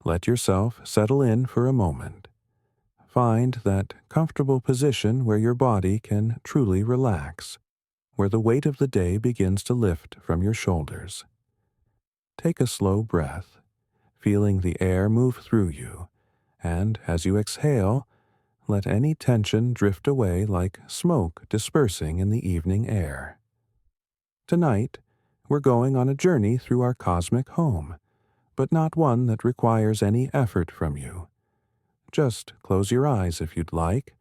Let yourself settle in for a moment. Find that comfortable position where your body can truly relax, where the weight of the day begins to lift from your shoulders. Take a slow breath, feeling the air move through you, and as you exhale, let any tension drift away like smoke dispersing in the evening air. Tonight, we're going on a journey through our cosmic home, but not one that requires any effort from you. Just close your eyes if you'd like,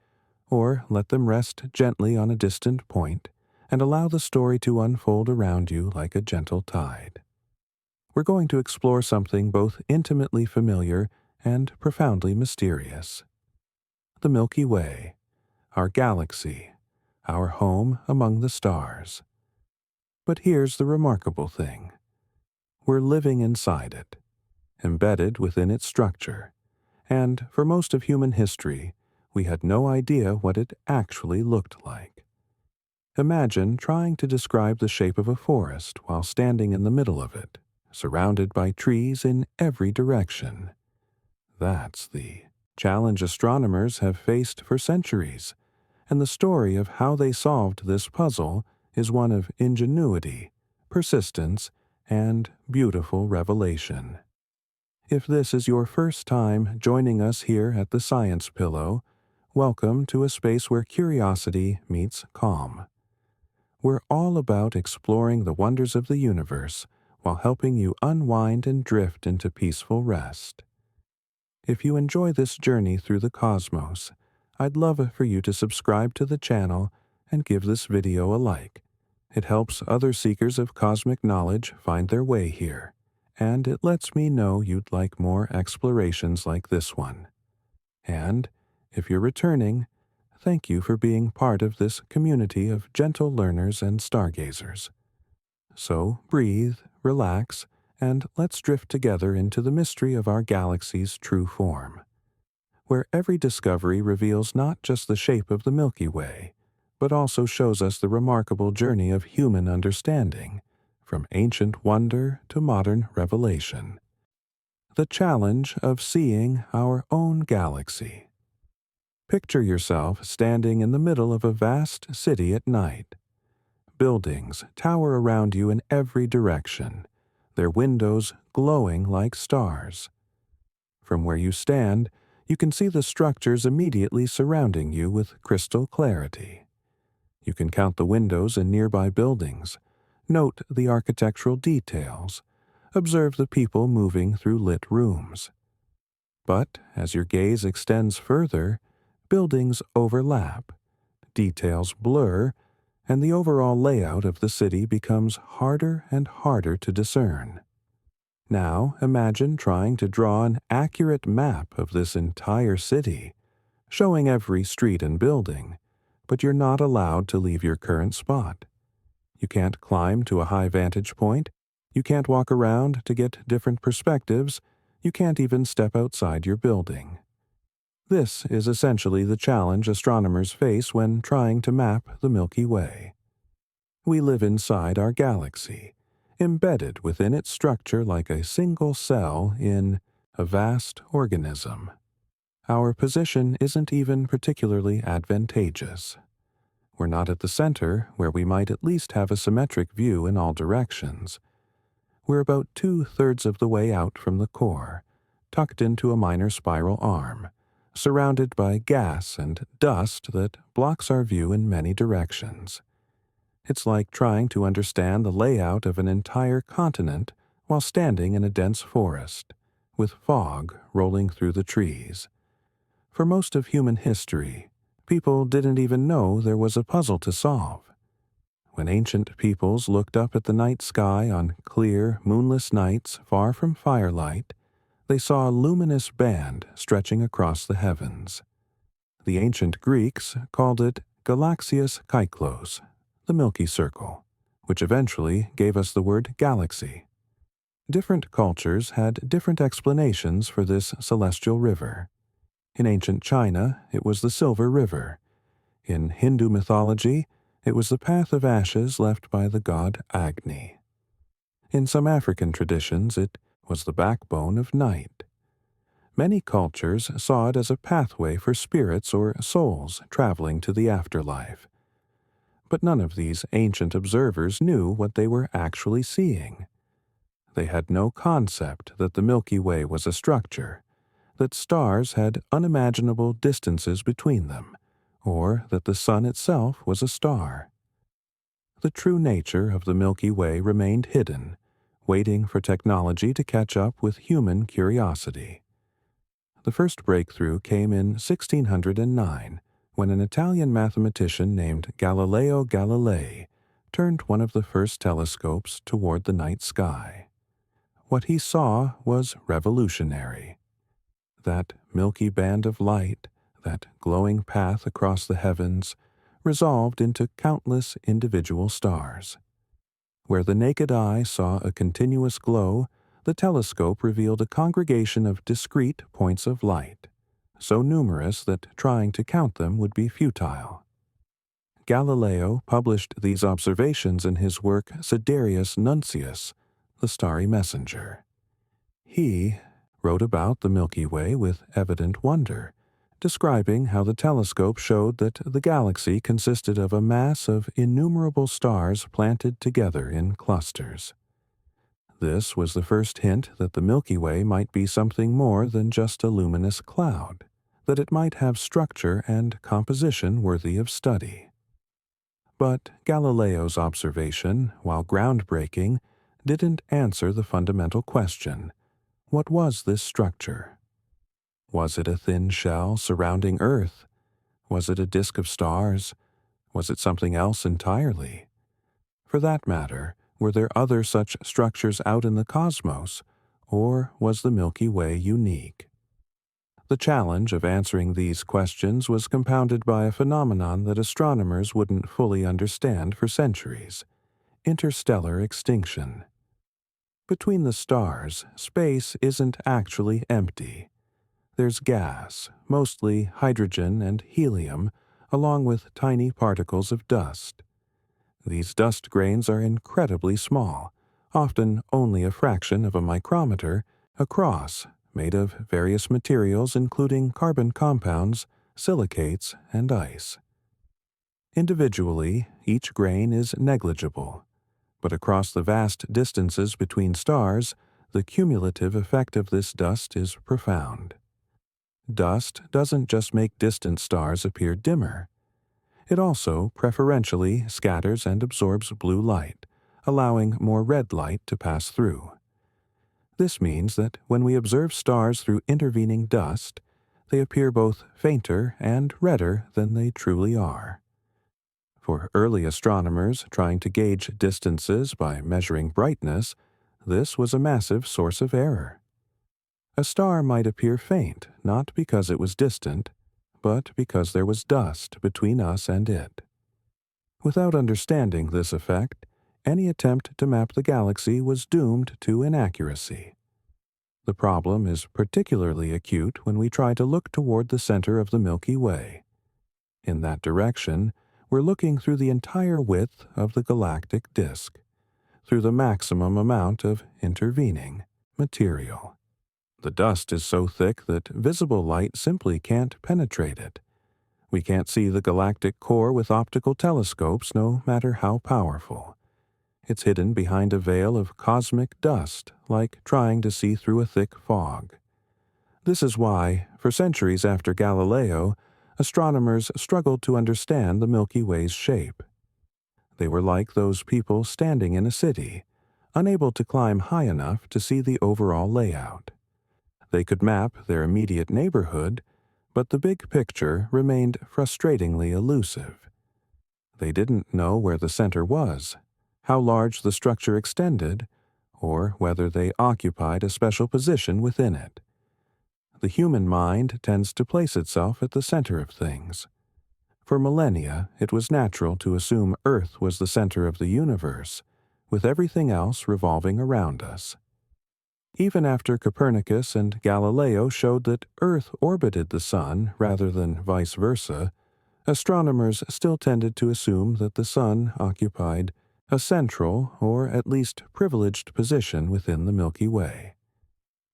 or let them rest gently on a distant point, and allow the story to unfold around you like a gentle tide. We're going to explore something both intimately familiar and profoundly mysterious. The Milky Way, our galaxy, our home among the stars. But here's the remarkable thing. We're living inside it, embedded within its structure, and for most of human history, we had no idea what it actually looked like. Imagine trying to describe the shape of a forest while standing in the middle of it, surrounded by trees in every direction. That's the challenge astronomers have faced for centuries, and the story of how they solved this puzzle is one of ingenuity, persistence, and beautiful revelation. If this is your first time joining us here at the Science Pillow, welcome to a space where curiosity meets calm. We're all about exploring the wonders of the universe while helping you unwind and drift into peaceful rest. If you enjoy this journey through the cosmos, I'd love for you to subscribe to the channel and give this video a like. It helps other seekers of cosmic knowledge find their way here, and it lets me know you'd like more explorations like this one. And, if you're returning, thank you for being part of this community of gentle learners and stargazers. So breathe, relax, and let's drift together into the mystery of our galaxy's true form, where every discovery reveals not just the shape of the Milky Way, but also shows us the remarkable journey of human understanding, from ancient wonder to modern revelation. The challenge of seeing our own galaxy. Picture yourself standing in the middle of a vast city at night. Buildings tower around you in every direction, their windows glowing like stars. From where you stand, you can see the structures immediately surrounding you with crystal clarity. You can count the windows in nearby buildings, note the architectural details, observe the people moving through lit rooms. But as your gaze extends further, buildings overlap, details blur, and the overall layout of the city becomes harder and harder to discern. Now imagine trying to draw an accurate map of this entire city, showing every street and building, but you're not allowed to leave your current spot. You can't climb to a high vantage point, you can't walk around to get different perspectives, you can't even step outside your building. This is essentially the challenge astronomers face when trying to map the Milky Way. We live inside our galaxy, embedded within its structure like a single cell in a vast organism. Our position isn't even particularly advantageous. We're not at the center, where we might at least have a symmetric view in all directions. We're about 2/3 of the way out from the core, tucked into a minor spiral arm, surrounded by gas and dust that blocks our view in many directions. It's like trying to understand the layout of an entire continent while standing in a dense forest, with fog rolling through the trees. For most of human history, people didn't even know there was a puzzle to solve. When ancient peoples looked up at the night sky on clear, moonless nights far from firelight, they saw a luminous band stretching across the heavens. The ancient Greeks called it Galaxias Kyklos, the Milky Circle, which eventually gave us the word galaxy. Different cultures had different explanations for this celestial river. In ancient China, it was the Silver River. In Hindu mythology, it was the path of ashes left by the god Agni. In some African traditions, it was the backbone of night. Many cultures saw it as a pathway for spirits or souls traveling to the afterlife. But none of these ancient observers knew what they were actually seeing. They had no concept that the Milky Way was a structure, that stars had unimaginable distances between them, or that the sun itself was a star. The true nature of the Milky Way remained hidden, waiting for technology to catch up with human curiosity. The first breakthrough came in 1609, when an Italian mathematician named Galileo Galilei turned one of the first telescopes toward the night sky. What he saw was revolutionary. That milky band of light, that glowing path across the heavens, resolved into countless individual stars. Where the naked eye saw a continuous glow, the telescope revealed a congregation of discrete points of light, so numerous that trying to count them would be futile. Galileo published these observations in his work Sidereus Nuncius, the Starry Messenger. He wrote about the Milky Way with evident wonder, describing how the telescope showed that the galaxy consisted of a mass of innumerable stars planted together in clusters. This was the first hint that the Milky Way might be something more than just a luminous cloud, that it might have structure and composition worthy of study. But Galileo's observation, while groundbreaking, didn't answer the fundamental question: what was this structure? Was it a thin shell surrounding Earth? Was it a disk of stars? Was it something else entirely? For that matter, were there other such structures out in the cosmos, or was the Milky Way unique? The challenge of answering these questions was compounded by a phenomenon that astronomers wouldn't fully understand for centuries: interstellar extinction. Between the stars, space isn't actually empty. There's gas, mostly hydrogen and helium, along with tiny particles of dust. These dust grains are incredibly small, often only a fraction of a micrometer, across, made of various materials including carbon compounds, silicates, and ice. Individually, each grain is negligible, but across the vast distances between stars, the cumulative effect of this dust is profound. Dust doesn't just make distant stars appear dimmer. It also preferentially scatters and absorbs blue light, allowing more red light to pass through. This means that when we observe stars through intervening dust, they appear both fainter and redder than they truly are. For early astronomers trying to gauge distances by measuring brightness, this was a massive source of error. A star might appear faint not because it was distant, but because there was dust between us and it. Without understanding this effect, any attempt to map the galaxy was doomed to inaccuracy. The problem is particularly acute when we try to look toward the center of the Milky Way. In that direction, we're looking through the entire width of the galactic disk, through the maximum amount of intervening material. The dust is so thick that visible light simply can't penetrate it. We can't see the galactic core with optical telescopes, no matter how powerful. It's hidden behind a veil of cosmic dust, like trying to see through a thick fog. This is why, for centuries after Galileo, astronomers struggled to understand the Milky Way's shape. They were like those people standing in a city, unable to climb high enough to see the overall layout. They could map their immediate neighborhood, but the big picture remained frustratingly elusive. They didn't know where the center was, how large the structure extended, or whether they occupied a special position within it. The human mind tends to place itself at the center of things. For millennia, it was natural to assume Earth was the center of the universe, with everything else revolving around us. Even after Copernicus and Galileo showed that Earth orbited the Sun rather than vice versa, astronomers still tended to assume that the Sun occupied a central, or at least privileged position within the Milky Way.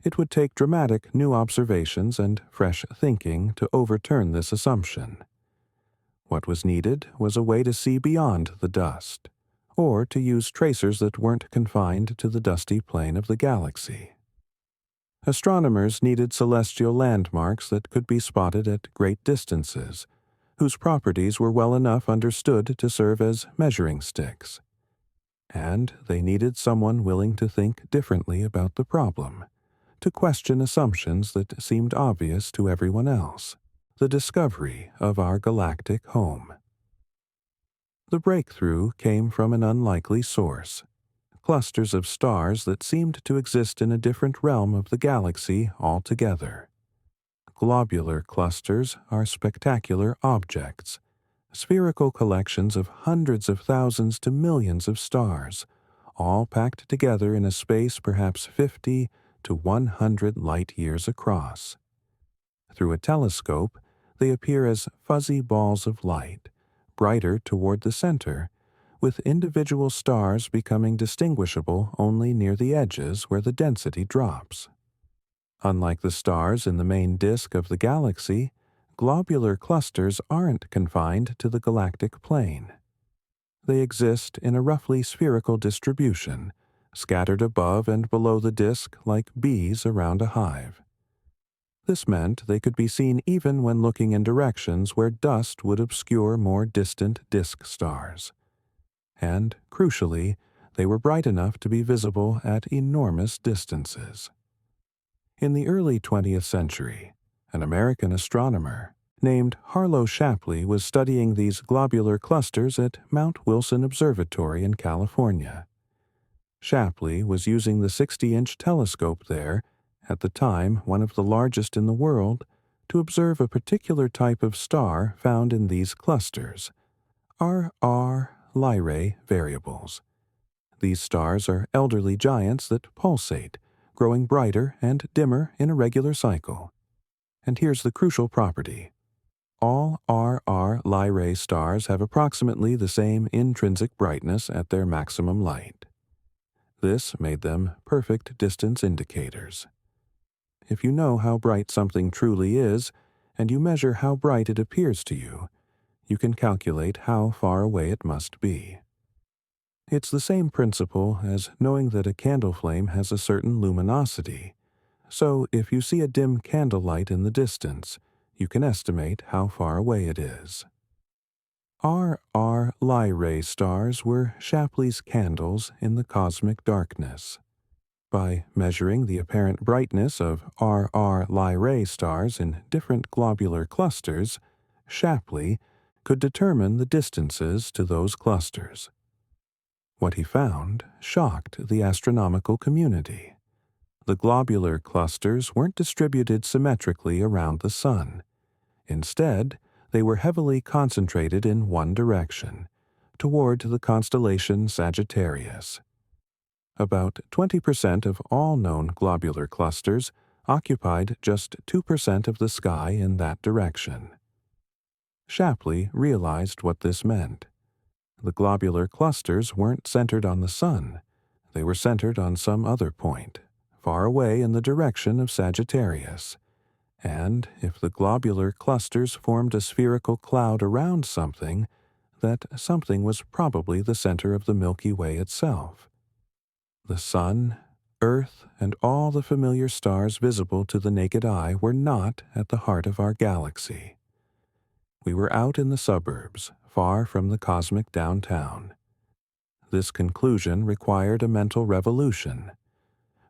It would take dramatic new observations and fresh thinking to overturn this assumption. What was needed was a way to see beyond the dust, or to use tracers that weren't confined to the dusty plane of the galaxy. Astronomers needed celestial landmarks that could be spotted at great distances, whose properties were well enough understood to serve as measuring sticks. And they needed someone willing to think differently about the problem, to question assumptions that seemed obvious to everyone else, the discovery of our galactic home. The breakthrough came from an unlikely source, clusters of stars that seemed to exist in a different realm of the galaxy altogether. Globular clusters are spectacular objects, spherical collections of hundreds of thousands to millions of stars, all packed together in a space perhaps 50 to 100 light-years across. Through a telescope, they appear as fuzzy balls of light, brighter toward the center, with individual stars becoming distinguishable only near the edges where the density drops. Unlike the stars in the main disk of the galaxy, globular clusters aren't confined to the galactic plane. They exist in a roughly spherical distribution, scattered above and below the disk like bees around a hive. This meant they could be seen even when looking in directions where dust would obscure more distant disk stars. And, crucially, they were bright enough to be visible at enormous distances. In the early 20th century, an American astronomer named Harlow Shapley was studying these globular clusters at Mount Wilson Observatory in California. Shapley was using the 60-inch telescope there, at the time one of the largest in the world, to observe a particular type of star found in these clusters, RR Lyrae variables. These stars are elderly giants that pulsate, growing brighter and dimmer in a regular cycle. And here's the crucial property. All RR Lyrae stars have approximately the same intrinsic brightness at their maximum light. This made them perfect distance indicators. If you know how bright something truly is, and you measure how bright it appears to you, you can calculate how far away it must be. It's the same principle as knowing that a candle flame has a certain luminosity. So if you see a dim candlelight in the distance, you can estimate how far away it is. RR Lyrae stars were Shapley's candles in the cosmic darkness. By measuring the apparent brightness of RR Lyrae stars in different globular clusters, Shapley could determine the distances to those clusters. What he found shocked the astronomical community. The globular clusters weren't distributed symmetrically around the sun. Instead, they were heavily concentrated in one direction, toward the constellation Sagittarius. About 20% of all known globular clusters occupied just 2% of the sky in that direction. Shapley realized what this meant. The globular clusters weren't centered on the sun. They were centered on some other point, far away in the direction of Sagittarius. And if the globular clusters formed a spherical cloud around something, that something was probably the center of the Milky Way itself. The sun, Earth, and all the familiar stars visible to the naked eye were not at the heart of our galaxy. We were out in the suburbs, far from the cosmic downtown. This conclusion required a mental revolution.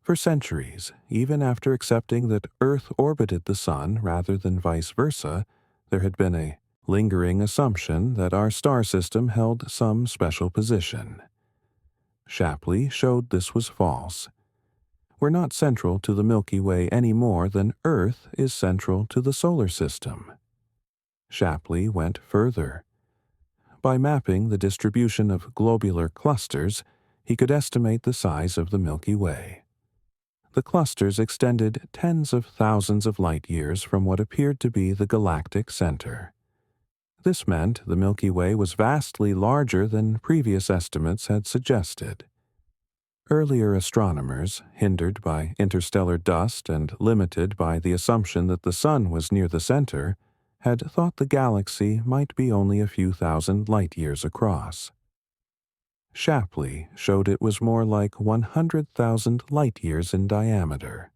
For centuries, even after accepting that Earth orbited the sun rather than vice versa, there had been a lingering assumption that our star system held some special position. Shapley showed this was false. We're not central to the Milky Way any more than Earth is central to the solar system. Shapley went further. By mapping the distribution of globular clusters, he could estimate the size of the Milky Way. The clusters extended tens of thousands of light-years from what appeared to be the galactic center. This meant the Milky Way was vastly larger than previous estimates had suggested. Earlier astronomers, hindered by interstellar dust and limited by the assumption that the Sun was near the center, had thought the galaxy might be only a few thousand light-years across. Shapley showed it was more like 100,000 light-years in diameter.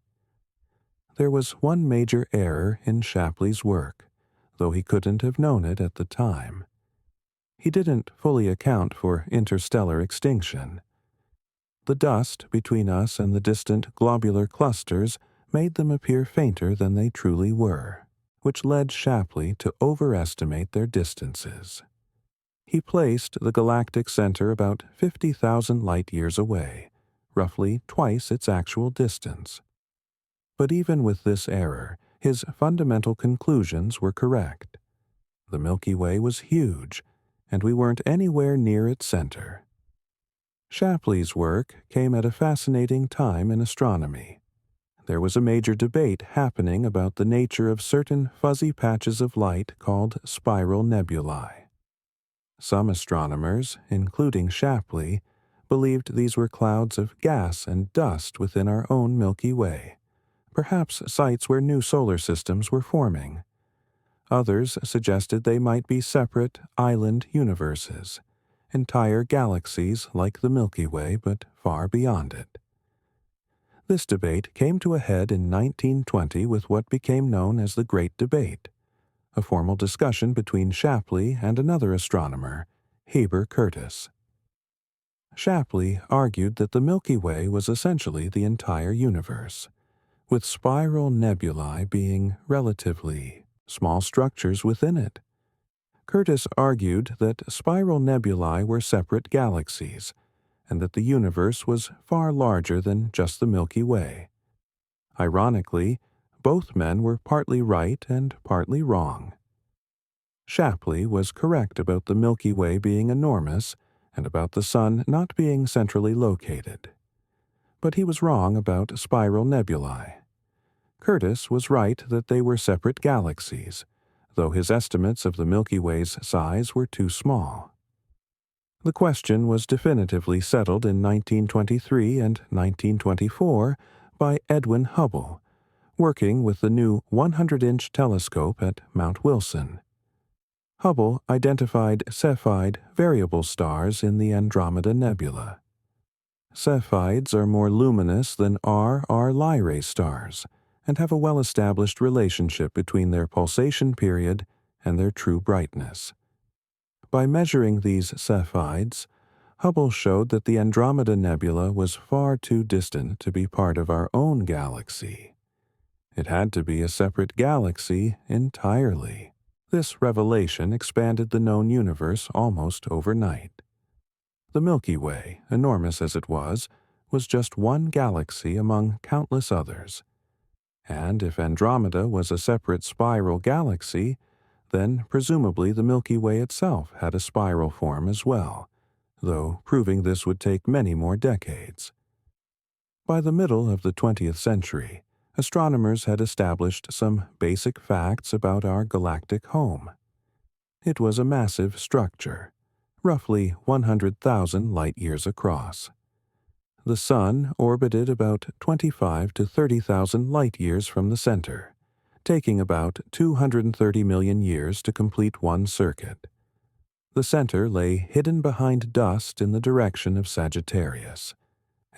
There was one major error in Shapley's work, though he couldn't have known it at the time. He didn't fully account for interstellar extinction. The dust between us and the distant globular clusters made them appear fainter than they truly were, which led Shapley to overestimate their distances. He placed the galactic center about 50,000 light-years away, roughly twice its actual distance. But even with this error, his fundamental conclusions were correct. The Milky Way was huge, and we weren't anywhere near its center. Shapley's work came at a fascinating time in astronomy. There was a major debate happening about the nature of certain fuzzy patches of light called spiral nebulae. Some astronomers, including Shapley, believed these were clouds of gas and dust within our own Milky Way, perhaps sites where new solar systems were forming. Others suggested they might be separate island universes, entire galaxies like the Milky Way but far beyond it. This debate came to a head in 1920 with what became known as the Great Debate, a formal discussion between Shapley and another astronomer, Heber Curtis. Shapley argued that the Milky Way was essentially the entire universe, with spiral nebulae being relatively small structures within it. Curtis argued that spiral nebulae were separate galaxies, and that the universe was far larger than just the Milky Way. Ironically, both men were partly right and partly wrong. Shapley was correct about the Milky Way being enormous and about the Sun not being centrally located. But he was wrong about spiral nebulae. Curtis was right that they were separate galaxies, though his estimates of the Milky Way's size were too small. The question was definitively settled in 1923 and 1924 by Edwin Hubble, working with the new 100-inch telescope at Mount Wilson. Hubble identified Cepheid variable stars in the Andromeda Nebula. Cepheids are more luminous than R Lyrae stars, and have a well-established relationship between their pulsation period and their true brightness. By measuring these Cepheids, Hubble showed that the Andromeda Nebula was far too distant to be part of our own galaxy. It had to be a separate galaxy entirely. This revelation expanded the known universe almost overnight. The Milky Way, enormous as it was just one galaxy among countless others. And if Andromeda was a separate spiral galaxy, then presumably the Milky Way itself had a spiral form as well, though proving this would take many more decades. By the middle of the 20th century, astronomers had established some basic facts about our galactic home. It was a massive structure, roughly 100,000 light-years across. The Sun orbited about 25 to 30,000 light-years from the center, taking about 230 million years to complete one circuit. The center lay hidden behind dust in the direction of Sagittarius,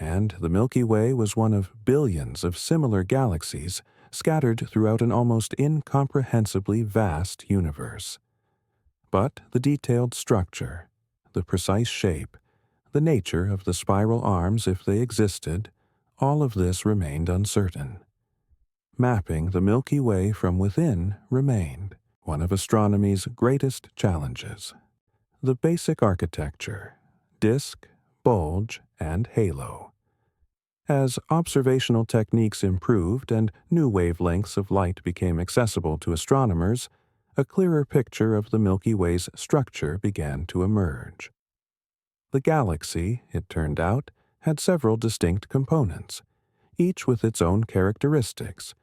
and the Milky Way was one of billions of similar galaxies scattered throughout an almost incomprehensibly vast universe. But the detailed structure, the precise shape, the nature of the spiral arms if they existed, all of this remained uncertain. Mapping the Milky Way from within remained one of astronomy's greatest challenges. The basic architecture, disk, bulge, and halo. As observational techniques improved and new wavelengths of light became accessible to astronomers, a clearer picture of the Milky Way's structure began to emerge. The galaxy, it turned out, had several distinct components, each with its own characteristics,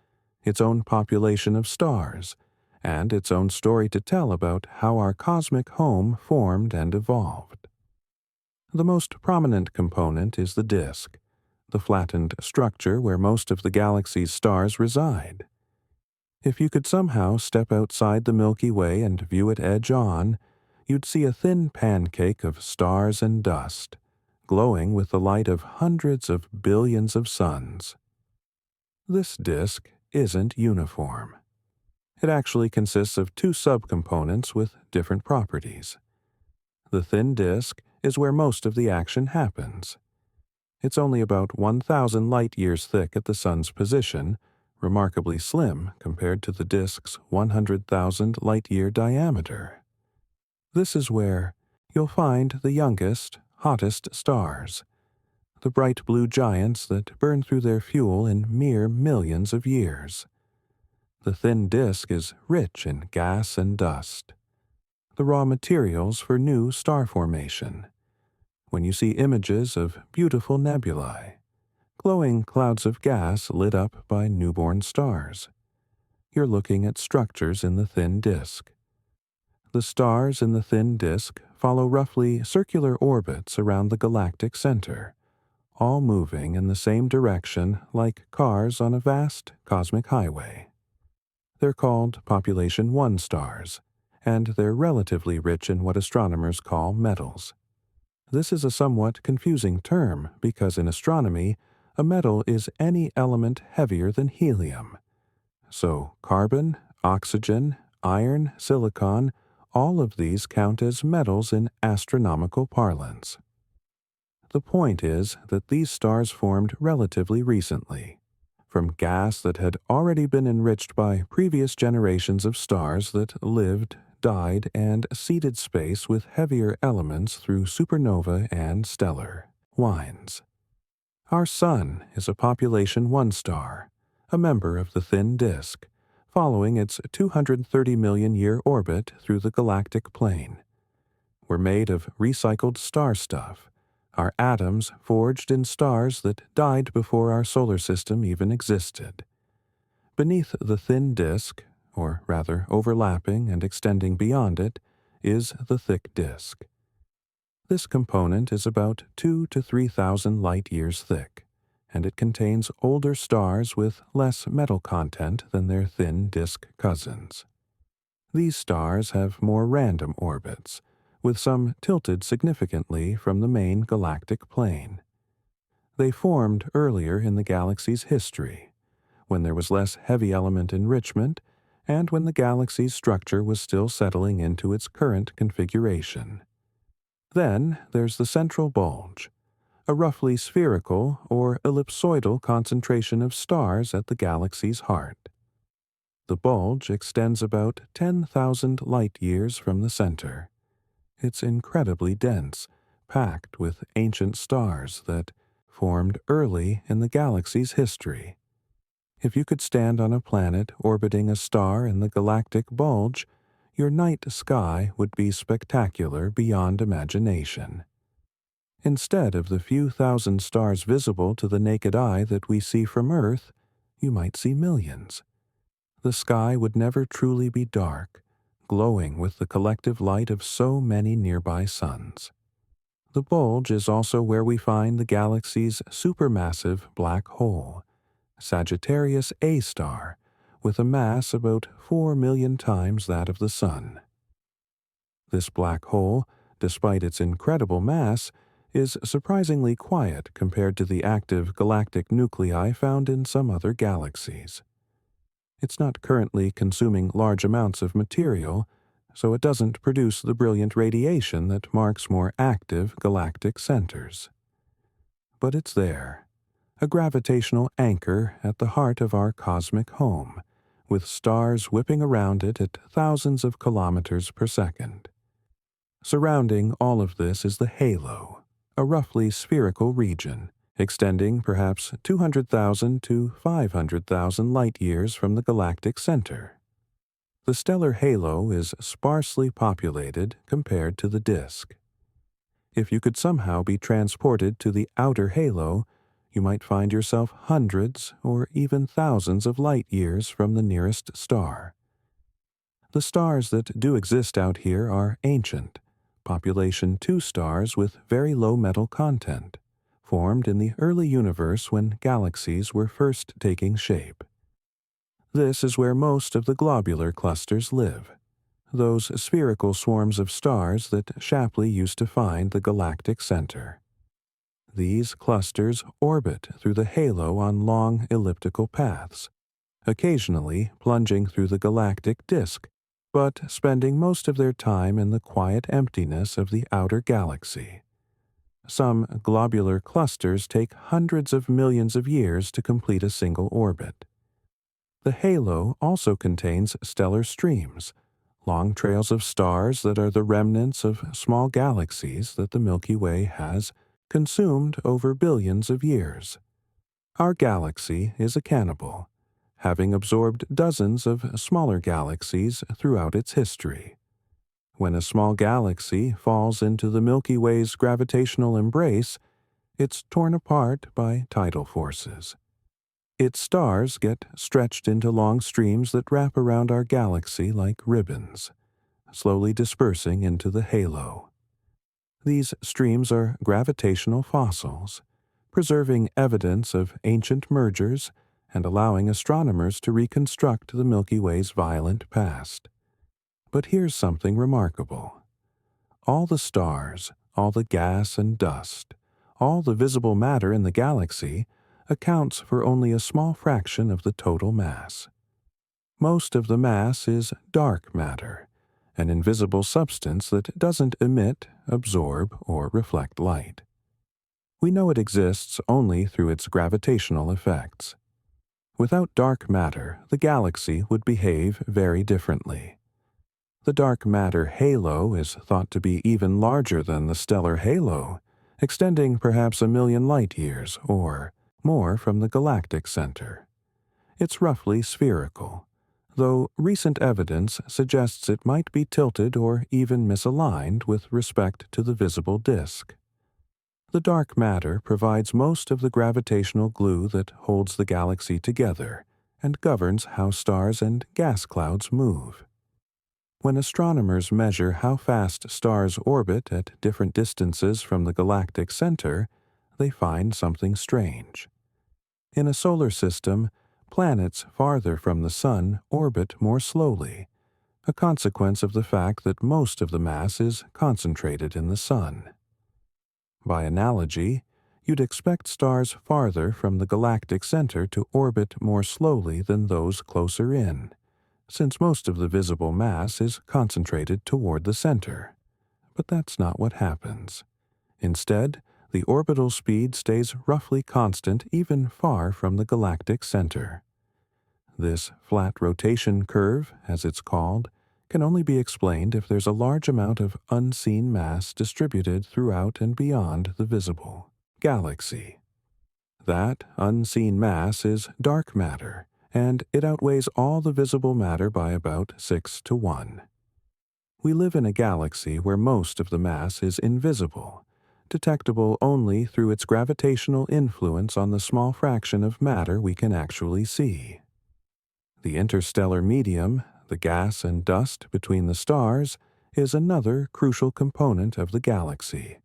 its own population of stars, and its own story to tell about how our cosmic home formed and evolved. The most prominent component is the disk, the flattened structure where most of the galaxy's stars reside. If you could somehow step outside the Milky Way and view it edge-on, you'd see a thin pancake of stars and dust, glowing with the light of hundreds of billions of suns. This disk isn't uniform. It actually consists of two subcomponents with different properties. The thin disk is where most of the action happens. It's only about 1,000 light-years thick at the Sun's position, remarkably slim compared to the disk's 100,000 light-year diameter. This is where you'll find the youngest, hottest stars, the bright blue giants that burn through their fuel in mere millions of years. The thin disk is rich in gas and dust, the raw materials for new star formation. When you see images of beautiful nebulae, glowing clouds of gas lit up by newborn stars, you're looking at structures in the thin disk. The stars in the thin disk follow roughly circular orbits around the galactic center, all moving in the same direction like cars on a vast cosmic highway. They're called population 1 stars, and they're relatively rich in what astronomers call metals. This is a somewhat confusing term because in astronomy, a metal is any element heavier than helium. So carbon, oxygen, iron, silicon, all of these count as metals in astronomical parlance. The point is that these stars formed relatively recently, from gas that had already been enriched by previous generations of stars that lived, died, and seeded space with heavier elements through supernova and stellar winds. Our Sun is a population 1 star, a member of the thin disk, following its 230 million year orbit through the galactic plane. We're made of recycled star stuff, our atoms forged in stars that died before our solar system even existed. Beneath the thin disk, or rather overlapping and extending beyond it, is the thick disk. This component is about 2,000 to 3,000 light-years thick, and it contains older stars with less metal content than their thin disk cousins. These stars have more random orbits, with some tilted significantly from the main galactic plane. They formed earlier in the galaxy's history, when there was less heavy element enrichment and when the galaxy's structure was still settling into its current configuration. Then there's the central bulge, a roughly spherical or ellipsoidal concentration of stars at the galaxy's heart. The bulge extends about 10,000 light-years from the center. It's incredibly dense, packed with ancient stars that formed early in the galaxy's history. If you could stand on a planet orbiting a star in the galactic bulge, your night sky would be spectacular beyond imagination. Instead of the few thousand stars visible to the naked eye that we see from Earth, you might see millions. The sky would never truly be dark, glowing with the collective light of so many nearby suns. The bulge is also where we find the galaxy's supermassive black hole, Sagittarius A star, with a mass about 4 million times that of the Sun. This black hole, despite its incredible mass, is surprisingly quiet compared to the active galactic nuclei found in some other galaxies. It's not currently consuming large amounts of material, so it doesn't produce the brilliant radiation that marks more active galactic centers. But it's there, a gravitational anchor at the heart of our cosmic home, with stars whipping around it at thousands of kilometers per second. Surrounding all of this is the halo, a roughly spherical region, extending perhaps 200,000 to 500,000 light-years from the galactic center. The stellar halo is sparsely populated compared to the disk. If you could somehow be transported to the outer halo, you might find yourself hundreds or even thousands of light-years from the nearest star. The stars that do exist out here are ancient, population 2 stars with very low metal content, formed in the early universe when galaxies were first taking shape. This is where most of the globular clusters live, those spherical swarms of stars that Shapley used to find the galactic center. These clusters orbit through the halo on long elliptical paths, occasionally plunging through the galactic disk, but spending most of their time in the quiet emptiness of the outer galaxy. Some globular clusters take hundreds of millions of years to complete a single orbit. The halo also contains stellar streams, long trails of stars that are the remnants of small galaxies that the Milky Way has consumed over billions of years. Our galaxy is a cannibal, having absorbed dozens of smaller galaxies throughout its history. When a small galaxy falls into the Milky Way's gravitational embrace, it's torn apart by tidal forces. Its stars get stretched into long streams that wrap around our galaxy like ribbons, slowly dispersing into the halo. These streams are gravitational fossils, preserving evidence of ancient mergers and allowing astronomers to reconstruct the Milky Way's violent past. But here's something remarkable. All the stars, all the gas and dust, all the visible matter in the galaxy accounts for only a small fraction of the total mass. Most of the mass is dark matter, an invisible substance that doesn't emit, absorb, or reflect light. We know it exists only through its gravitational effects. Without dark matter, the galaxy would behave very differently. The dark matter halo is thought to be even larger than the stellar halo, extending perhaps 1,000,000 light-years or more from the galactic center. It's roughly spherical, though recent evidence suggests it might be tilted or even misaligned with respect to the visible disk. The dark matter provides most of the gravitational glue that holds the galaxy together and governs how stars and gas clouds move. When astronomers measure how fast stars orbit at different distances from the galactic center, they find something strange. In a solar system, planets farther from the Sun orbit more slowly, a consequence of the fact that most of the mass is concentrated in the Sun. By analogy, you'd expect stars farther from the galactic center to orbit more slowly than those closer in, since most of the visible mass is concentrated toward the center. But that's not what happens. Instead, the orbital speed stays roughly constant even far from the galactic center. This flat rotation curve, as it's called, can only be explained if there's a large amount of unseen mass distributed throughout and beyond the visible galaxy. That unseen mass is dark matter, and it outweighs all the visible matter by about 6-to-1. We live in a galaxy where most of the mass is invisible, detectable only through its gravitational influence on the small fraction of matter we can actually see. The interstellar medium, the gas and dust between the stars, is another crucial component of the galaxy.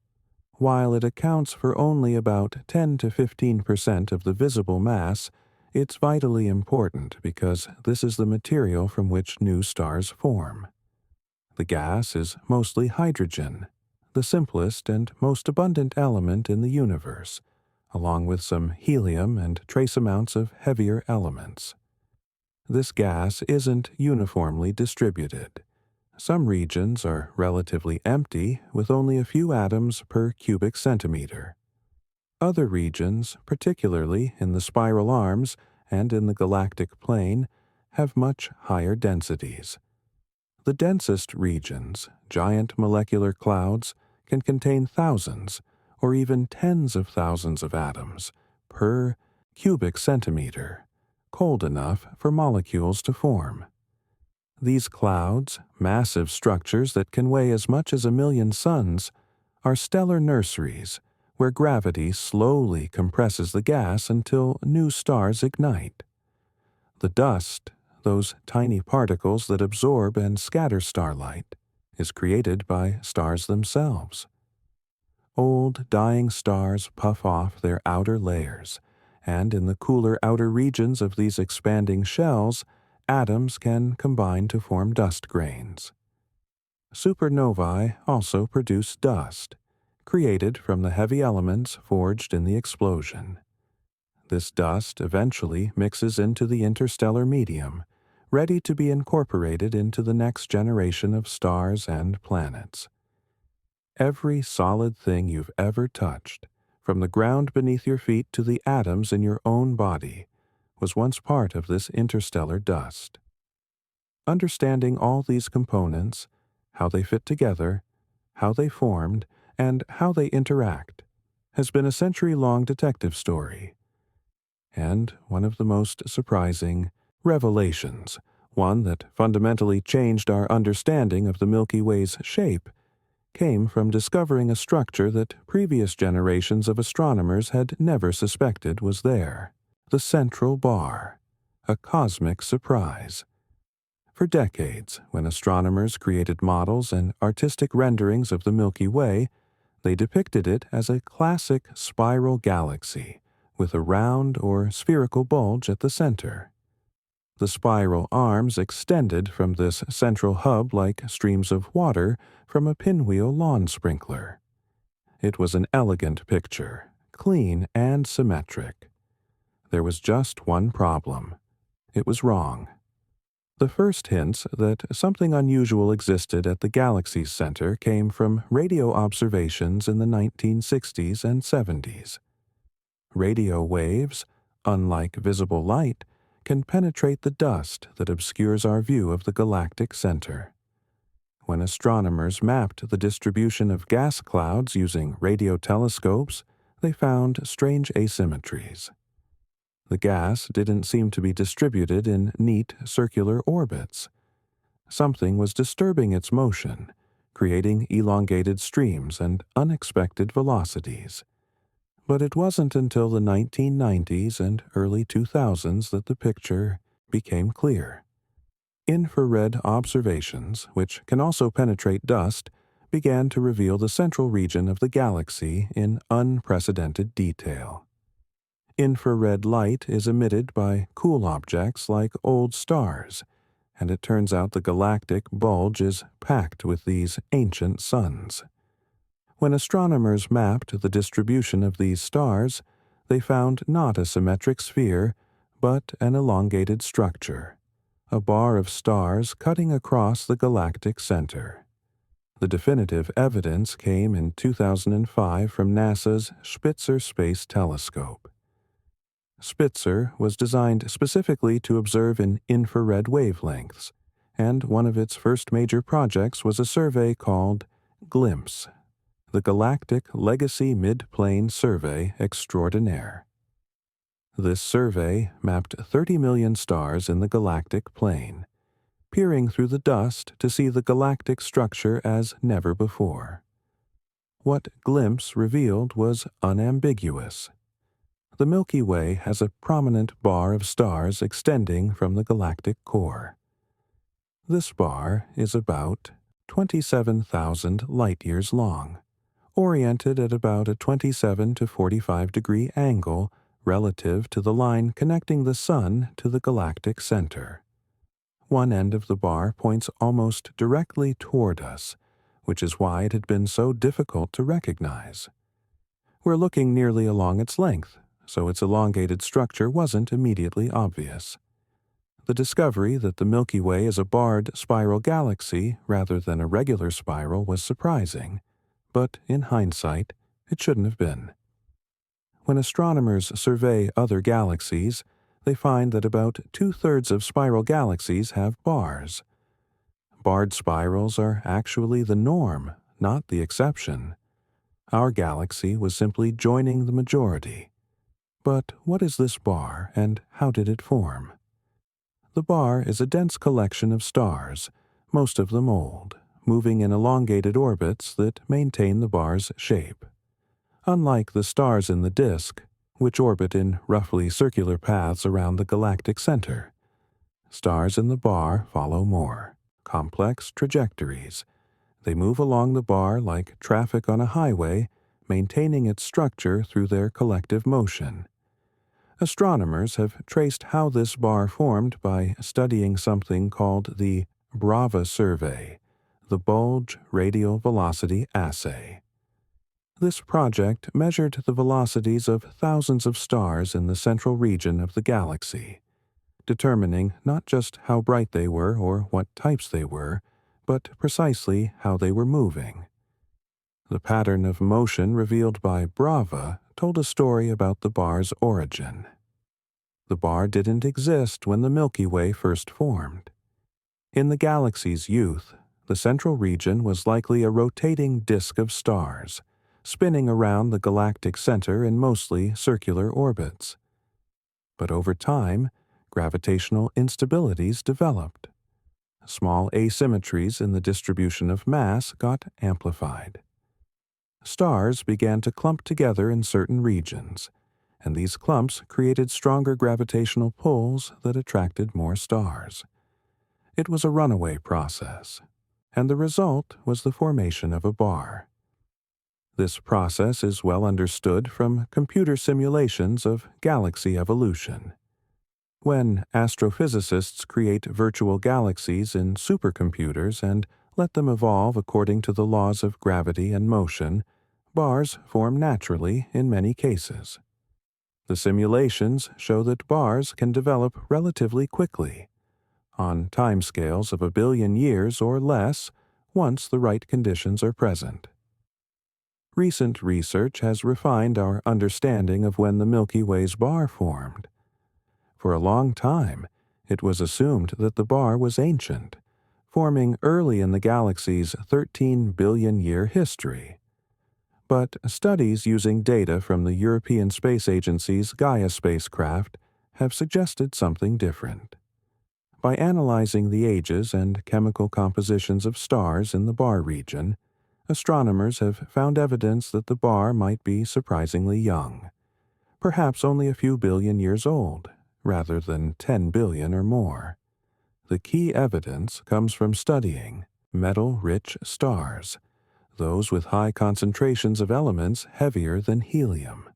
While it accounts for only about 10 to 15% of the visible mass, it's vitally important because this is the material from which new stars form. The gas is mostly hydrogen, the simplest and most abundant element in the universe, along with some helium and trace amounts of heavier elements. This gas isn't uniformly distributed. Some regions are relatively empty, with only a few atoms per cubic centimeter. Other regions, particularly in the spiral arms and in the galactic plane, have much higher densities. The densest regions, giant molecular clouds, can contain thousands or even tens of thousands of atoms per cubic centimeter, cold enough for molecules to form. These clouds, massive structures that can weigh as much as 1,000,000 suns, are stellar nurseries where gravity slowly compresses the gas until new stars ignite. The dust, those tiny particles that absorb and scatter starlight, is created by stars themselves. Old, dying stars puff off their outer layers, and in the cooler outer regions of these expanding shells, atoms can combine to form dust grains. Supernovae also produce dust, created from the heavy elements forged in the explosion. This dust eventually mixes into the interstellar medium, ready to be incorporated into the next generation of stars and planets. Every solid thing you've ever touched, from the ground beneath your feet to the atoms in your own body, was once part of this interstellar dust. Understanding all these components, how they fit together, how they formed, and how they interact, has been a century-long detective story. And one of the most surprising revelations, one that fundamentally changed our understanding of the Milky Way's shape, came from discovering a structure that previous generations of astronomers had never suspected was there: the central bar, a cosmic surprise. For decades, when astronomers created models and artistic renderings of the Milky Way, they depicted it as a classic spiral galaxy with a round or spherical bulge at the center. The spiral arms extended from this central hub like streams of water from a pinwheel lawn sprinkler. It was an elegant picture, clean and symmetric. There was just one problem. It was wrong. The first hints that something unusual existed at the galaxy's center came from radio observations in the 1960s and 70s. Radio waves, unlike visible light, can penetrate the dust that obscures our view of the galactic center. When astronomers mapped the distribution of gas clouds using radio telescopes, they found strange asymmetries. The gas didn't seem to be distributed in neat circular orbits. Something was disturbing its motion, creating elongated streams and unexpected velocities. But it wasn't until the 1990s and early 2000s that the picture became clear. Infrared observations, which can also penetrate dust, began to reveal the central region of the galaxy in unprecedented detail. Infrared light is emitted by cool objects like old stars, and it turns out the galactic bulge is packed with these ancient suns. When astronomers mapped the distribution of these stars, they found not a symmetric sphere, but an elongated structure, a bar of stars cutting across the galactic center. The definitive evidence came in 2005 from NASA's Spitzer Space Telescope. Spitzer was designed specifically to observe in infrared wavelengths, and one of its first major projects was a survey called GLIMPSE, the Galactic Legacy Mid-Plane Survey Extraordinaire. This survey mapped 30 million stars in the galactic plane, peering through the dust to see the galactic structure as never before. What GLIMPSE revealed was unambiguous. The Milky Way has a prominent bar of stars extending from the galactic core. This bar is about 27,000 light-years long, oriented at about a 27 to 45 degree angle relative to the line connecting the Sun to the galactic center. One end of the bar points almost directly toward us, which is why it had been so difficult to recognize. We're looking nearly along its length, so its elongated structure wasn't immediately obvious. The discovery that the Milky Way is a barred spiral galaxy rather than a regular spiral was surprising, but in hindsight, it shouldn't have been. When astronomers survey other galaxies, they find that about 2/3 of spiral galaxies have bars. Barred spirals are actually the norm, not the exception. Our galaxy was simply joining the majority. But what is this bar, and how did it form? The bar is a dense collection of stars, most of them old, moving in elongated orbits that maintain the bar's shape. Unlike the stars in the disk, which orbit in roughly circular paths around the galactic center, stars in the bar follow more complex trajectories. They move along the bar like traffic on a highway, maintaining its structure through their collective motion. Astronomers have traced how this bar formed by studying something called the Brava survey, the Bulge radial velocity assay. This project measured the velocities of thousands of stars in the central region of the galaxy, determining not just how bright they were or what types they were, but precisely how they were moving. The pattern of motion revealed by Brava told a story about the bar's origin. The bar didn't exist when the Milky Way first formed. In the galaxy's youth, the central region was likely a rotating disk of stars, spinning around the galactic center in mostly circular orbits. But over time, gravitational instabilities developed. Small asymmetries in the distribution of mass got amplified. Stars began to clump together in certain regions, and these clumps created stronger gravitational pulls that attracted more stars. It was a runaway process, and the result was the formation of a bar. This process is well understood from computer simulations of galaxy evolution. When astrophysicists create virtual galaxies in supercomputers and let them evolve according to the laws of gravity and motion, bars form naturally in many cases. The simulations show that bars can develop relatively quickly, on timescales of 1 billion years or less, once the right conditions are present. Recent research has refined our understanding of when the Milky Way's bar formed. For a long time, it was assumed that the bar was ancient, forming early in the galaxy's 13 billion-year history. But studies using data from the European Space Agency's Gaia spacecraft have suggested something different. By analyzing the ages and chemical compositions of stars in the bar region, astronomers have found evidence that the bar might be surprisingly young, perhaps only a few billion years old, rather than 10 billion or more. The key evidence comes from studying metal-rich stars, those with high concentrations of elements heavier than helium.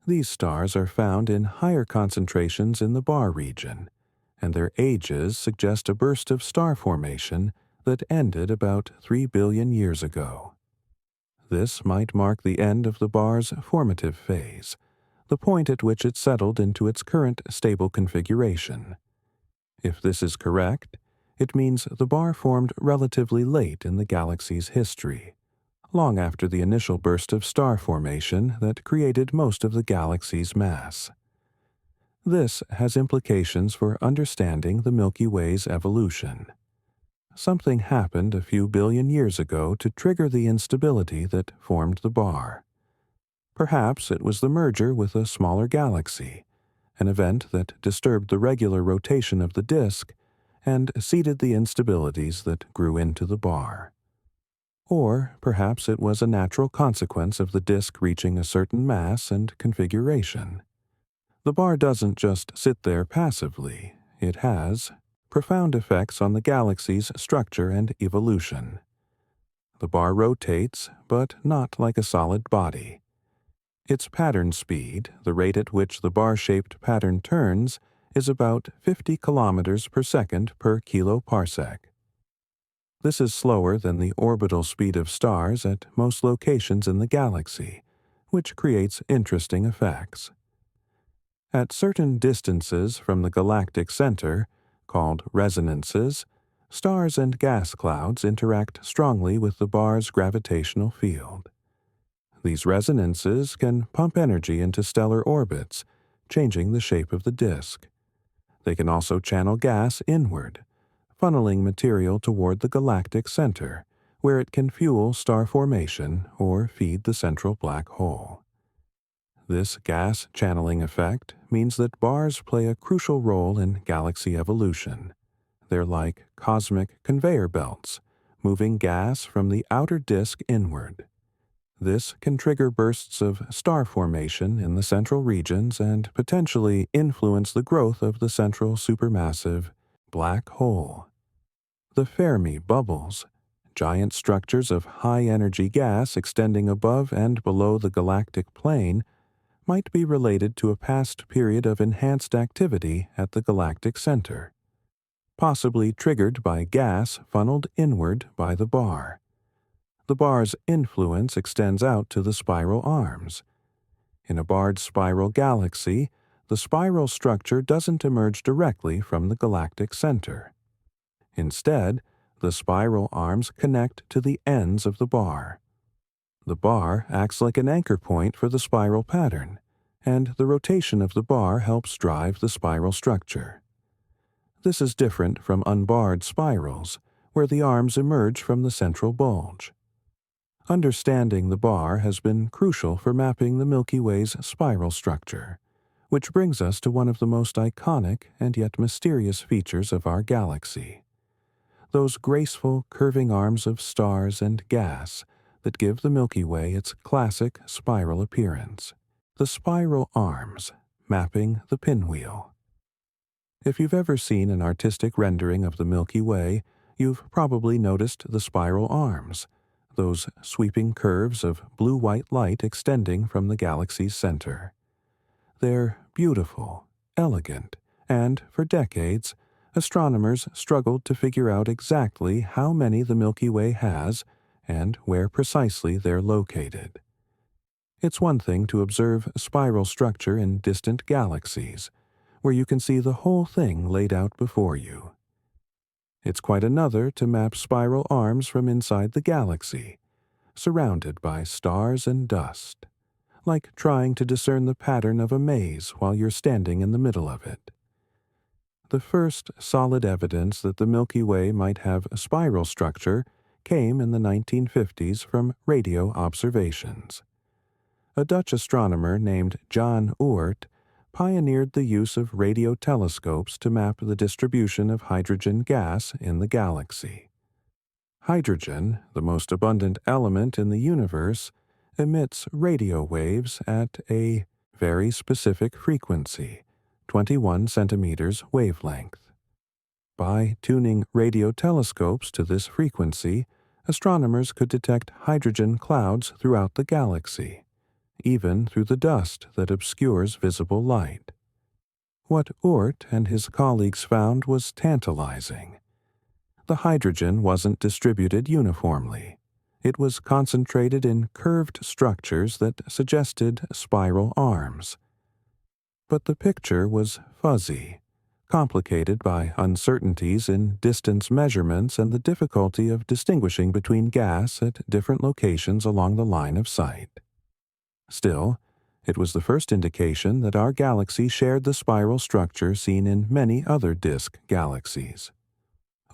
These stars are found in higher concentrations in the bar region, and their ages suggest a burst of star formation that ended about 3 billion years ago. This might mark the end of the bar's formative phase, the point at which it settled into its current stable configuration. If this is correct, it means the bar formed relatively late in the galaxy's history, long after the initial burst of star formation that created most of the galaxy's mass. This has implications for understanding the Milky Way's evolution. Something happened a few billion years ago to trigger the instability that formed the bar. Perhaps it was the merger with a smaller galaxy, an event that disturbed the regular rotation of the disk and seeded the instabilities that grew into the bar. Or perhaps it was a natural consequence of the disk reaching a certain mass and configuration. The bar doesn't just sit there passively, it has profound effects on the galaxy's structure and evolution. The bar rotates, but not like a solid body. Its pattern speed, the rate at which the bar-shaped pattern turns, is about 50 kilometers per second per kiloparsec. This is slower than the orbital speed of stars at most locations in the galaxy, which creates interesting effects. At certain distances from the galactic center, called resonances, stars and gas clouds interact strongly with the bar's gravitational field. These resonances can pump energy into stellar orbits, changing the shape of the disk. They can also channel gas inward, funneling material toward the galactic center, where it can fuel star formation or feed the central black hole. This gas channeling effect means that bars play a crucial role in galaxy evolution. They're like cosmic conveyor belts, moving gas from the outer disk inward. This can trigger bursts of star formation in the central regions and potentially influence the growth of the central supermassive black hole. The Fermi bubbles, giant structures of high-energy gas extending above and below the galactic plane might be related to a past period of enhanced activity at the galactic center, possibly triggered by gas funneled inward by the bar. The bar's influence extends out to the spiral arms. In a barred spiral galaxy, the spiral structure doesn't emerge directly from the galactic center. Instead, the spiral arms connect to the ends of the bar. The bar acts like an anchor point for the spiral pattern, and the rotation of the bar helps drive the spiral structure. This is different from unbarred spirals, where the arms emerge from the central bulge. Understanding the bar has been crucial for mapping the Milky Way's spiral structure, which brings us to one of the most iconic and yet mysterious features of our galaxy: those graceful, curving arms of stars and gas that give the Milky Way its classic spiral appearance. The spiral arms, mapping the pinwheel. If you've ever seen an artistic rendering of the Milky Way, you've probably noticed the spiral arms, those sweeping curves of blue-white light extending from the galaxy's center. They're beautiful, elegant, and, for decades, astronomers struggled to figure out exactly how many the Milky Way has and where precisely they're located. It's one thing to observe spiral structure in distant galaxies, where you can see the whole thing laid out before you. It's quite another to map spiral arms from inside the galaxy, surrounded by stars and dust, like trying to discern the pattern of a maze while you're standing in the middle of it. The first solid evidence that the Milky Way might have a spiral structure came in the 1950s from radio observations. A Dutch astronomer named Jan Oort pioneered the use of radio telescopes to map the distribution of hydrogen gas in the galaxy. Hydrogen, the most abundant element in the universe, emits radio waves at a very specific frequency, 21 centimeters wavelength. By tuning radio telescopes to this frequency, astronomers could detect hydrogen clouds throughout the galaxy, even through the dust that obscures visible light. What Oort and his colleagues found was tantalizing. The hydrogen wasn't distributed uniformly. It was concentrated in curved structures that suggested spiral arms. But the picture was fuzzy, complicated by uncertainties in distance measurements and the difficulty of distinguishing between gas at different locations along the line of sight. Still, it was the first indication that our galaxy shared the spiral structure seen in many other disk galaxies.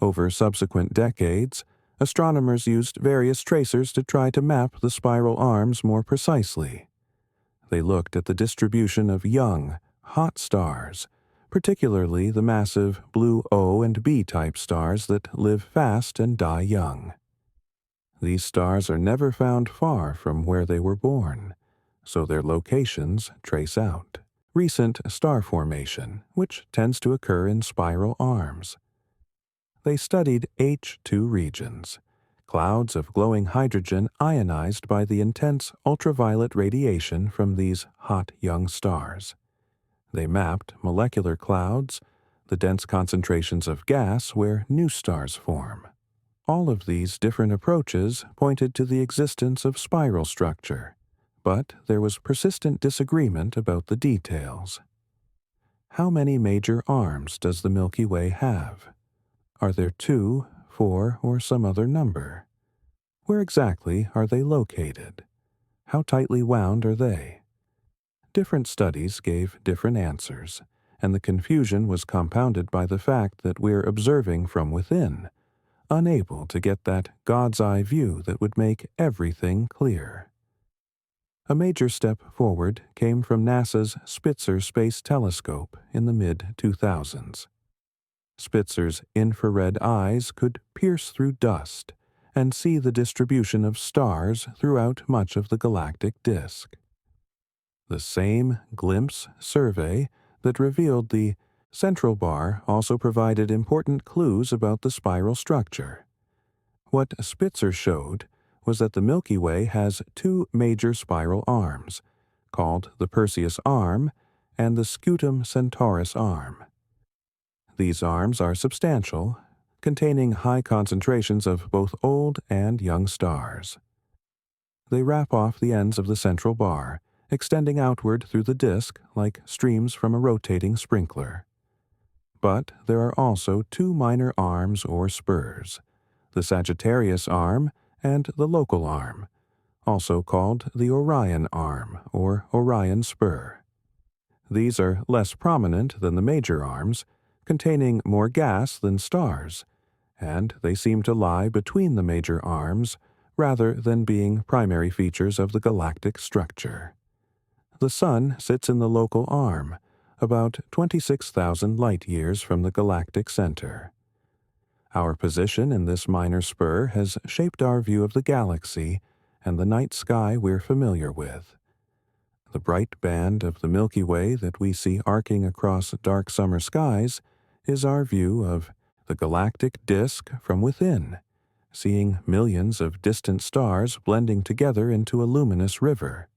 Over subsequent decades, astronomers used various tracers to try to map the spiral arms more precisely. They looked at the distribution of young, hot stars, particularly the massive blue O and B type stars that live fast and die young. These stars are never found far from where they were born, so their locations trace out. Recent star formation, which tends to occur in spiral arms. They studied H2 regions, clouds of glowing hydrogen ionized by the intense ultraviolet radiation from these hot young stars. They mapped molecular clouds, the dense concentrations of gas where new stars form. All of these different approaches pointed to the existence of spiral structure, but there was persistent disagreement about the details. How many major arms does the Milky Way have? Are there 2, 4, or some other number? Where exactly are they located? How tightly wound are they? Different studies gave different answers, and the confusion was compounded by the fact that we're observing from within, unable to get that God's eye view that would make everything clear. A major step forward came from NASA's Spitzer Space Telescope in the mid-2000s. Spitzer's infrared eyes could pierce through dust and see the distribution of stars throughout much of the galactic disk. The same glimpse survey that revealed the central bar also provided important clues about the spiral structure. What Spitzer showed was that the Milky Way has two major spiral arms, called the Perseus arm and the Scutum Centaurus arm. These arms are substantial, containing high concentrations of both old and young stars. They wrap off the ends of the central bar, extending outward through the disk like streams from a rotating sprinkler. But there are also two minor arms or spurs, the Sagittarius arm and the Local arm, also called the Orion arm or Orion spur. These are less prominent than the major arms, containing more gas than stars, and they seem to lie between the major arms rather than being primary features of the galactic structure. The Sun sits in the Local arm, about 26,000 light-years from the galactic center. Our position in this minor spur has shaped our view of the galaxy and the night sky we're familiar with. The bright band of the Milky Way that we see arcing across dark summer skies is our view of the galactic disk from within, seeing millions of distant stars blending together into a luminous river.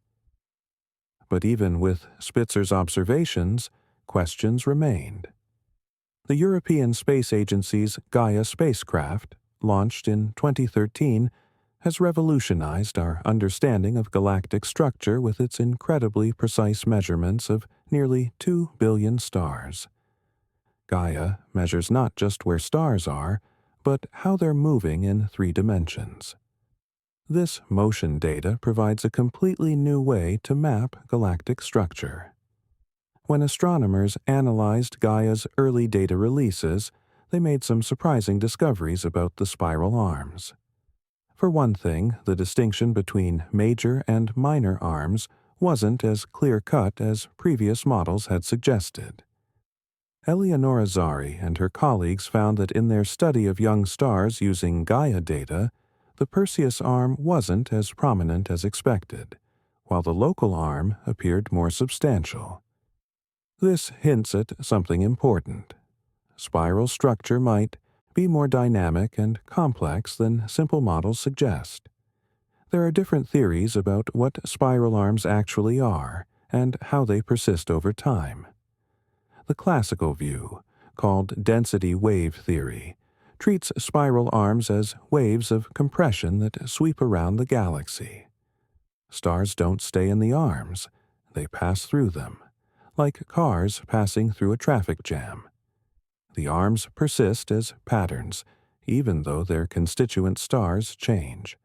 But even with Spitzer's observations, questions remained. The European Space Agency's Gaia spacecraft, launched in 2013, has revolutionized our understanding of galactic structure with its incredibly precise measurements of nearly 2 billion stars. Gaia measures not just where stars are, but how they're moving in 3 dimensions. This motion data provides a completely new way to map galactic structure. When astronomers analyzed Gaia's early data releases, they made some surprising discoveries about the spiral arms. For one thing, the distinction between major and minor arms wasn't as clear-cut as previous models had suggested. Eleonora Zari and her colleagues found that in their study of young stars using Gaia data, the Perseus arm wasn't as prominent as expected, while the Local arm appeared more substantial. This hints at something important. Spiral structure might be more dynamic and complex than simple models suggest. There are different theories about what spiral arms actually are and how they persist over time. The classical view, called density wave theory, treats spiral arms as waves of compression that sweep around the galaxy. Stars don't stay in the arms, they pass through them, like cars passing through a traffic jam. The arms persist as patterns, even though their constituent stars change.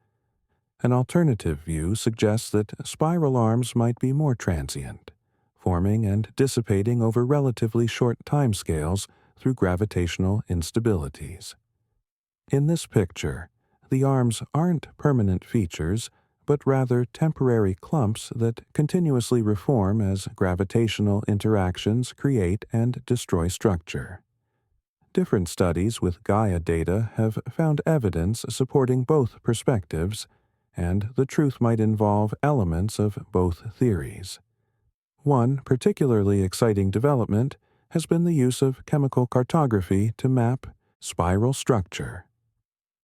An alternative view suggests that spiral arms might be more transient, forming and dissipating over relatively short timescales through gravitational instabilities. In this picture, the arms aren't permanent features, but rather temporary clumps that continuously reform as gravitational interactions create and destroy structure. Different studies with Gaia data have found evidence supporting both perspectives, and the truth might involve elements of both theories. One particularly exciting development has been the use of chemical cartography to map spiral structure.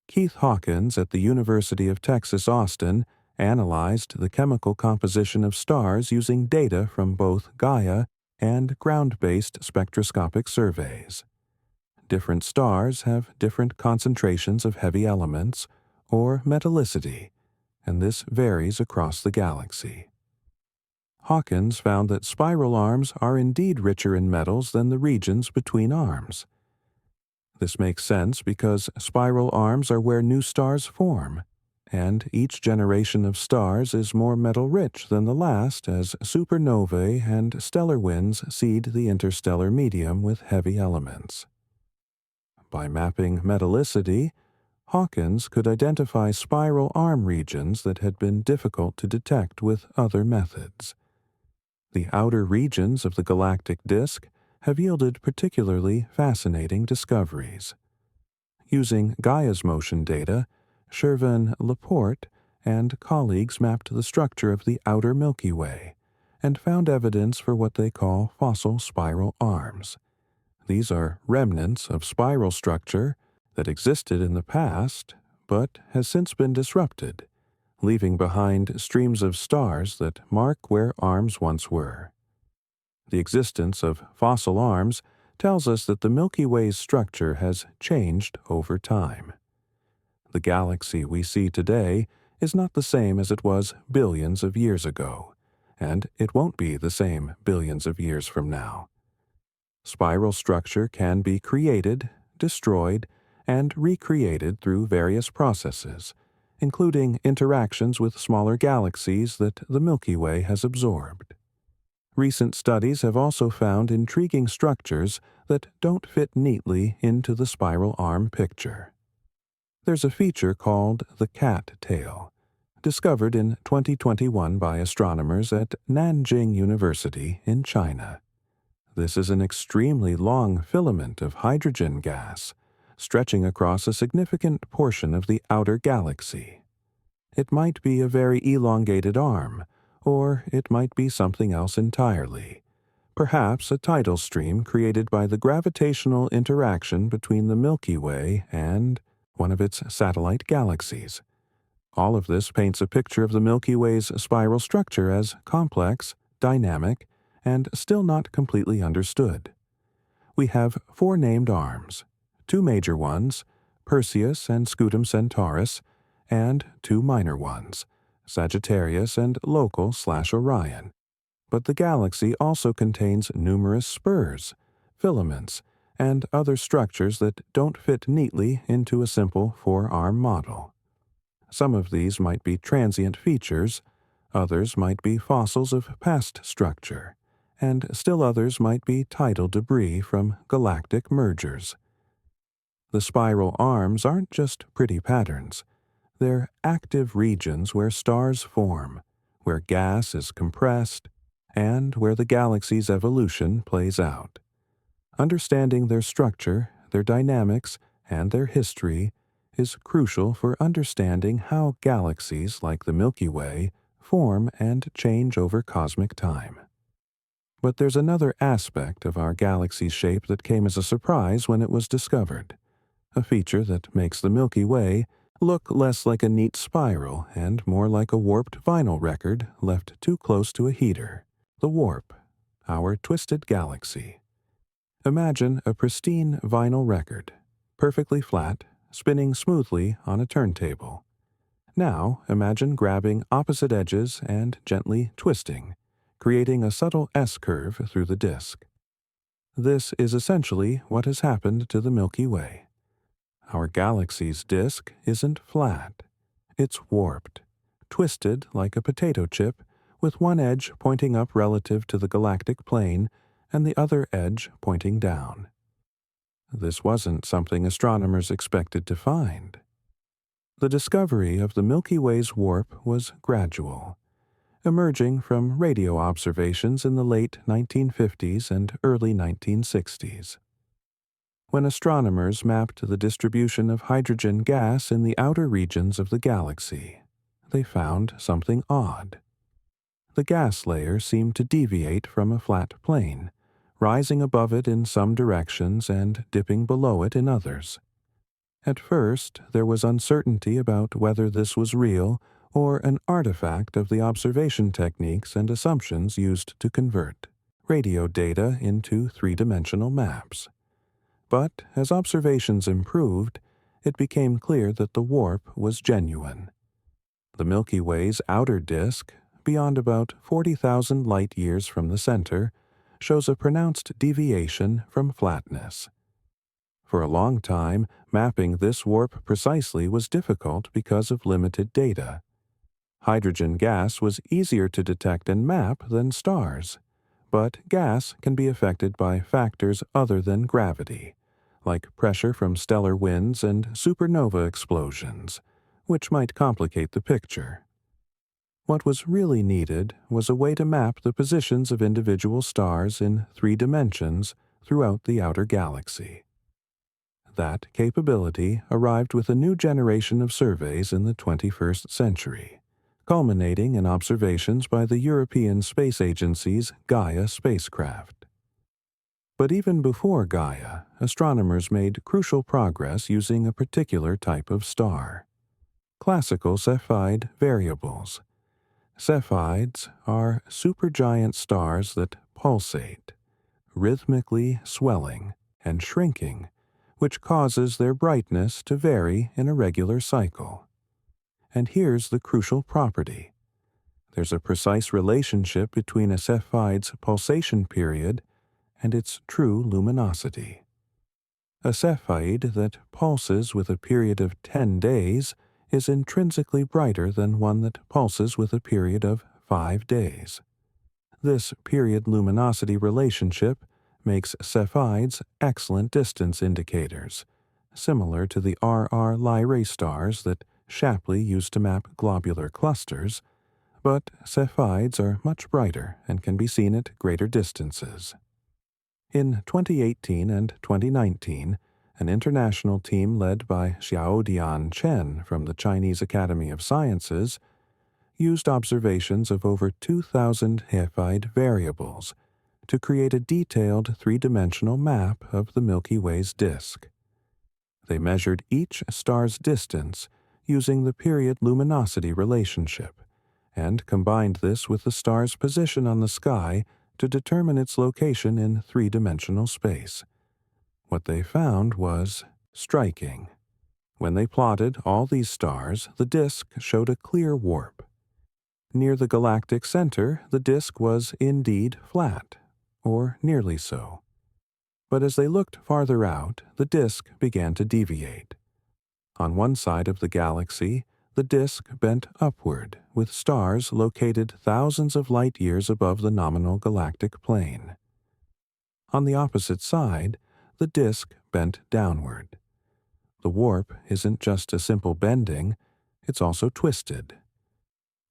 Keith Hawkins at the University of Texas, Austin, analyzed the chemical composition of stars using data from both Gaia and ground-based spectroscopic surveys. Different stars have different concentrations of heavy elements, or metallicity, and this varies across the galaxy. Hawkins found that spiral arms are indeed richer in metals than the regions between arms. This makes sense because spiral arms are where new stars form, and each generation of stars is more metal-rich than the last as supernovae and stellar winds seed the interstellar medium with heavy elements. By mapping metallicity, Hawkins could identify spiral arm regions that had been difficult to detect with other methods. The outer regions of the galactic disk have yielded particularly fascinating discoveries. Using Gaia's motion data, Shervin Laporte and colleagues mapped the structure of the outer Milky Way and found evidence for what they call fossil spiral arms. These are remnants of spiral structure that existed in the past but has since been disrupted, leaving behind streams of stars that mark where arms once were. The existence of fossil arms tells us that the Milky Way's structure has changed over time. The galaxy we see today is not the same as it was billions of years ago, and it won't be the same billions of years from now. Spiral structure can be created, destroyed, and recreated through various processes, including interactions with smaller galaxies that the Milky Way has absorbed. Recent studies have also found intriguing structures that don't fit neatly into the spiral arm picture. There's a feature called the cat tail, discovered in 2021 by astronomers at Nanjing University in China. This is an extremely long filament of hydrogen gas, stretching across a significant portion of the outer galaxy. It might be a very elongated arm, or it might be something else entirely, perhaps a tidal stream created by the gravitational interaction between the Milky Way and one of its satellite galaxies. All of this paints a picture of the Milky Way's spiral structure as complex, dynamic, and still not completely understood. We have 4 named arms, 2 major ones, Perseus and Scutum Centaurus, and 2 minor ones, Sagittarius and Local/Orion. But the galaxy also contains numerous spurs, filaments, and other structures that don't fit neatly into a simple 4-arm model. Some of these might be transient features, others might be fossils of past structure, and still others might be tidal debris from galactic mergers. The spiral arms aren't just pretty patterns. They're active regions where stars form, where gas is compressed, and where the galaxy's evolution plays out. Understanding their structure, their dynamics, and their history is crucial for understanding how galaxies like the Milky Way form and change over cosmic time. But there's another aspect of our galaxy's shape that came as a surprise when it was discovered, a feature that makes the Milky Way look less like a neat spiral and more like a warped vinyl record left too close to a heater. The warp, our twisted galaxy. Imagine a pristine vinyl record, perfectly flat, spinning smoothly on a turntable. Now imagine grabbing opposite edges and gently twisting, creating a subtle S-curve through the disk. This is essentially what has happened to the Milky Way. Our galaxy's disk isn't flat. It's warped, twisted like a potato chip, with one edge pointing up relative to the galactic plane and the other edge pointing down. This wasn't something astronomers expected to find. The discovery of the Milky Way's warp was gradual, emerging from radio observations in the late 1950s and early 1960s. When astronomers mapped the distribution of hydrogen gas in the outer regions of the galaxy, they found something odd. The gas layer seemed to deviate from a flat plane, rising above it in some directions and dipping below it in others. At first, there was uncertainty about whether this was real or an artifact of the observation techniques and assumptions used to convert radio data into 3-dimensional maps. But as observations improved, it became clear that the warp was genuine. The Milky Way's outer disk, beyond about 40,000 light-years from the center, shows a pronounced deviation from flatness. For a long time, mapping this warp precisely was difficult because of limited data. Hydrogen gas was easier to detect and map than stars, but gas can be affected by factors other than gravity, like pressure from stellar winds and supernova explosions, which might complicate the picture. What was really needed was a way to map the positions of individual stars in 3 dimensions throughout the outer galaxy. That capability arrived with a new generation of surveys in the 21st century, culminating in observations by the European Space Agency's Gaia spacecraft. But even before Gaia, astronomers made crucial progress using a particular type of star, Classical Cepheid variables. Cepheids are supergiant stars that pulsate, rhythmically swelling and shrinking, which causes their brightness to vary in a regular cycle. And here's the crucial property. There's a precise relationship between a Cepheid's pulsation period and its true luminosity. A Cepheid that pulses with a period of 10 days is intrinsically brighter than one that pulses with a period of 5 days. This period-luminosity relationship makes Cepheids excellent distance indicators, similar to the RR Lyrae stars that Shapley used to map globular clusters, but Cepheids are much brighter and can be seen at greater distances. In 2018 and 2019, an international team led by Xiaodian Chen from the Chinese Academy of Sciences used observations of over 2,000 Cepheid variables to create a detailed three-dimensional map of the Milky Way's disk. They measured each star's distance using the period-luminosity relationship, and combined this with the star's position on the sky to determine its location in three-dimensional space. What they found was striking. When they plotted all these stars, the disk showed a clear warp. Near the galactic center, the disk was indeed flat, or nearly so. But as they looked farther out, the disk began to deviate. On one side of the galaxy, the disk bent upward, with stars located thousands of light years above the nominal galactic plane. On the opposite side, the disk bent downward. The warp isn't just a simple bending, it's also twisted.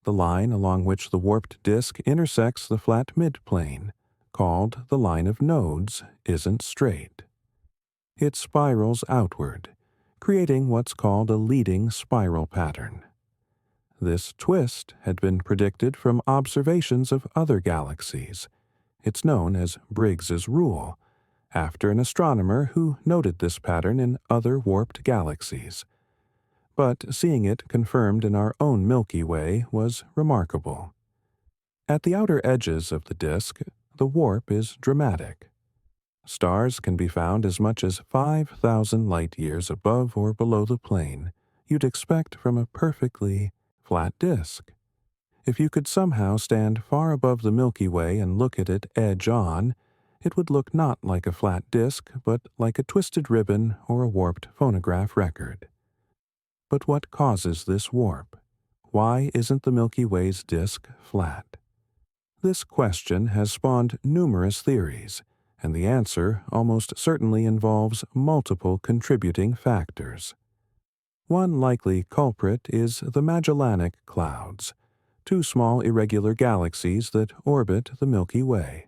The line along which the warped disk intersects the flat midplane, called the line of nodes, isn't straight. It spirals outward, creating what's called a leading spiral pattern. This twist had been predicted from observations of other galaxies. It's known as Briggs's rule, after an astronomer who noted this pattern in other warped galaxies. But seeing it confirmed in our own Milky Way was remarkable. At the outer edges of the disk, the warp is dramatic. Stars can be found as much as 5,000 light-years above or below the plane you'd expect from a perfectly flat disk. If you could somehow stand far above the Milky Way and look at it edge-on, it would look not like a flat disk, but like a twisted ribbon or a warped phonograph record. But what causes this warp? Why isn't the Milky Way's disk flat? This question has spawned numerous theories, and the answer almost certainly involves multiple contributing factors. One likely culprit is the Magellanic Clouds, two small irregular galaxies that orbit the Milky Way.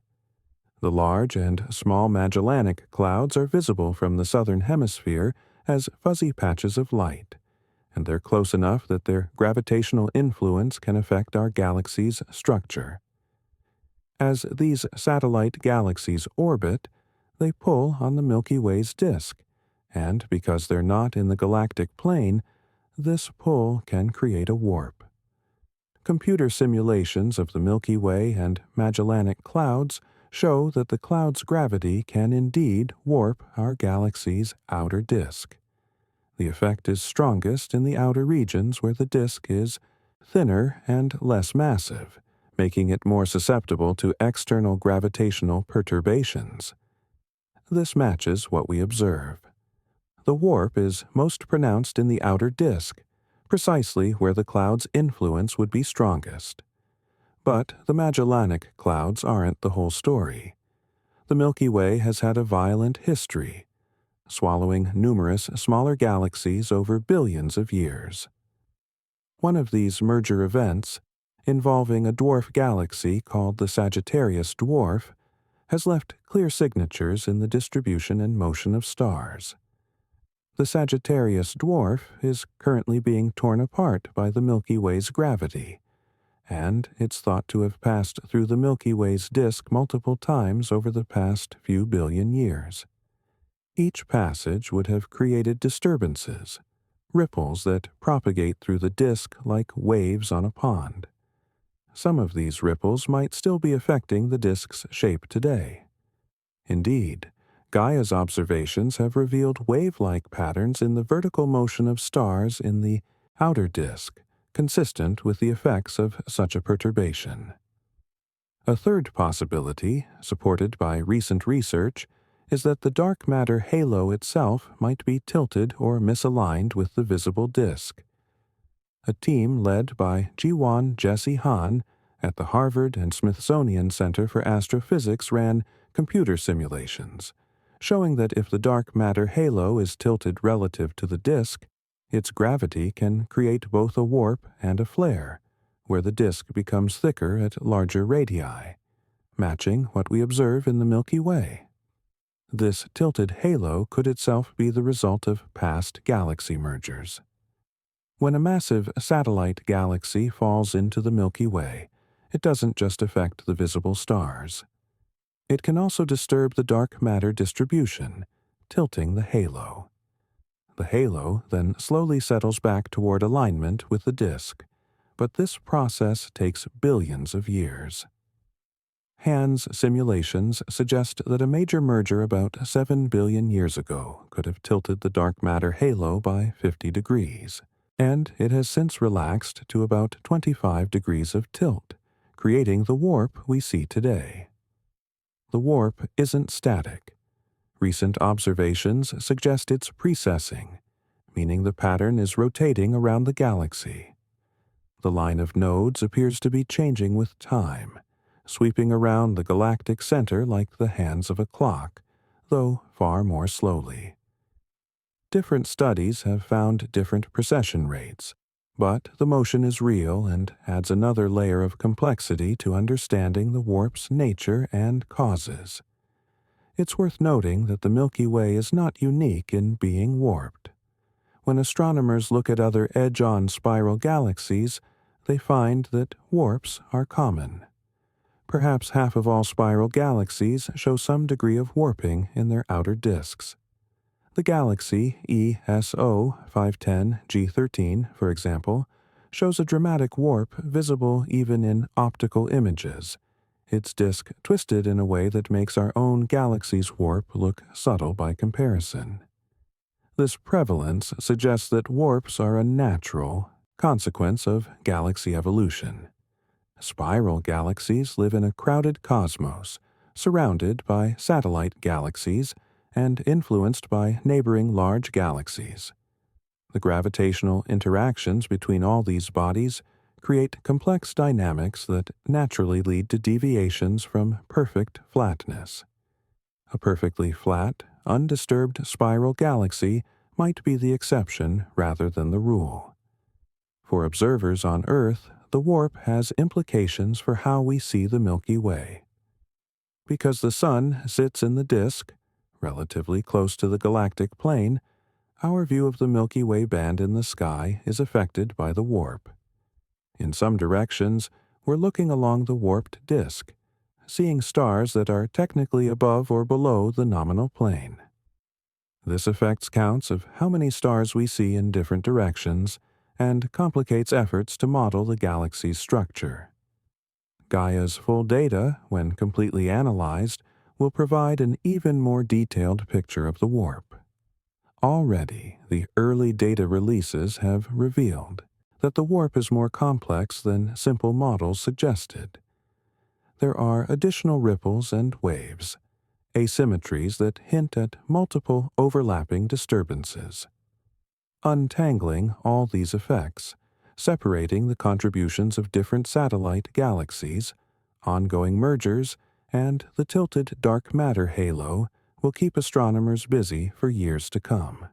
The large and small Magellanic Clouds are visible from the southern hemisphere as fuzzy patches of light, and they're close enough that their gravitational influence can affect our galaxy's structure. As these satellite galaxies orbit, they pull on the Milky Way's disk, and because they're not in the galactic plane, this pull can create a warp. Computer simulations of the Milky Way and Magellanic Clouds show that the cloud's gravity can indeed warp our galaxy's outer disk. The effect is strongest in the outer regions where the disk is thinner and less massive, making it more susceptible to external gravitational perturbations. This matches what we observe. The warp is most pronounced in the outer disk, precisely where the cloud's influence would be strongest. But the Magellanic Clouds aren't the whole story. The Milky Way has had a violent history, swallowing numerous smaller galaxies over billions of years. One of these merger events, involving a dwarf galaxy called the Sagittarius Dwarf, has left clear signatures in the distribution and motion of stars. The Sagittarius Dwarf is currently being torn apart by the Milky Way's gravity, and it's thought to have passed through the Milky Way's disk multiple times over the past few billion years. Each passage would have created disturbances, ripples that propagate through the disk like waves on a pond. Some of these ripples might still be affecting the disk's shape today. Indeed, Gaia's observations have revealed wave-like patterns in the vertical motion of stars in the outer disk, consistent with the effects of such a perturbation. A third possibility, supported by recent research, is that the dark matter halo itself might be tilted or misaligned with the visible disk. A team led by Jiwon Jesse Han at the Harvard and Smithsonian Center for Astrophysics ran computer simulations, showing that if the dark matter halo is tilted relative to the disk, its gravity can create both a warp and a flare, where the disk becomes thicker at larger radii, matching what we observe in the Milky Way. This tilted halo could itself be the result of past galaxy mergers. When a massive satellite galaxy falls into the Milky Way, it doesn't just affect the visible stars. It can also disturb the dark matter distribution, tilting the halo. The halo then slowly settles back toward alignment with the disk, but this process takes billions of years. Hand's simulations suggest that a major merger about 7 billion years ago could have tilted the dark matter halo by 50 degrees, and it has since relaxed to about 25 degrees of tilt, creating the warp we see today. The warp isn't static. Recent observations suggest it's precessing, meaning the pattern is rotating around the galaxy. The line of nodes appears to be changing with time, sweeping around the galactic center like the hands of a clock, though far more slowly. Different studies have found different precession rates, but the motion is real and adds another layer of complexity to understanding the warp's nature and causes. It's worth noting that the Milky Way is not unique in being warped. When astronomers look at other edge-on spiral galaxies, they find that warps are common. Perhaps half of all spiral galaxies show some degree of warping in their outer disks. The galaxy ESO 510 G13, for example, shows a dramatic warp visible even in optical images, its disk twisted in a way that makes our own galaxy's warp look subtle by comparison. This prevalence suggests that warps are a natural consequence of galaxy evolution. Spiral galaxies live in a crowded cosmos, surrounded by satellite galaxies and influenced by neighboring large galaxies. The gravitational interactions between all these bodies create complex dynamics that naturally lead to deviations from perfect flatness. A perfectly flat, undisturbed spiral galaxy might be the exception rather than the rule. For observers on Earth, the warp has implications for how we see the Milky Way. Because the Sun sits in the disk, relatively close to the galactic plane, our view of the Milky Way band in the sky is affected by the warp. In some directions, we're looking along the warped disk, seeing stars that are technically above or below the nominal plane. This affects counts of how many stars we see in different directions and complicates efforts to model the galaxy's structure. Gaia's full data, when completely analyzed, will provide an even more detailed picture of the warp. Already, the early data releases have revealed that the warp is more complex than simple models suggested. There are additional ripples and waves, asymmetries that hint at multiple overlapping disturbances. Untangling all these effects, separating the contributions of different satellite galaxies, ongoing mergers, and the tilted dark matter halo will keep astronomers busy for years to come.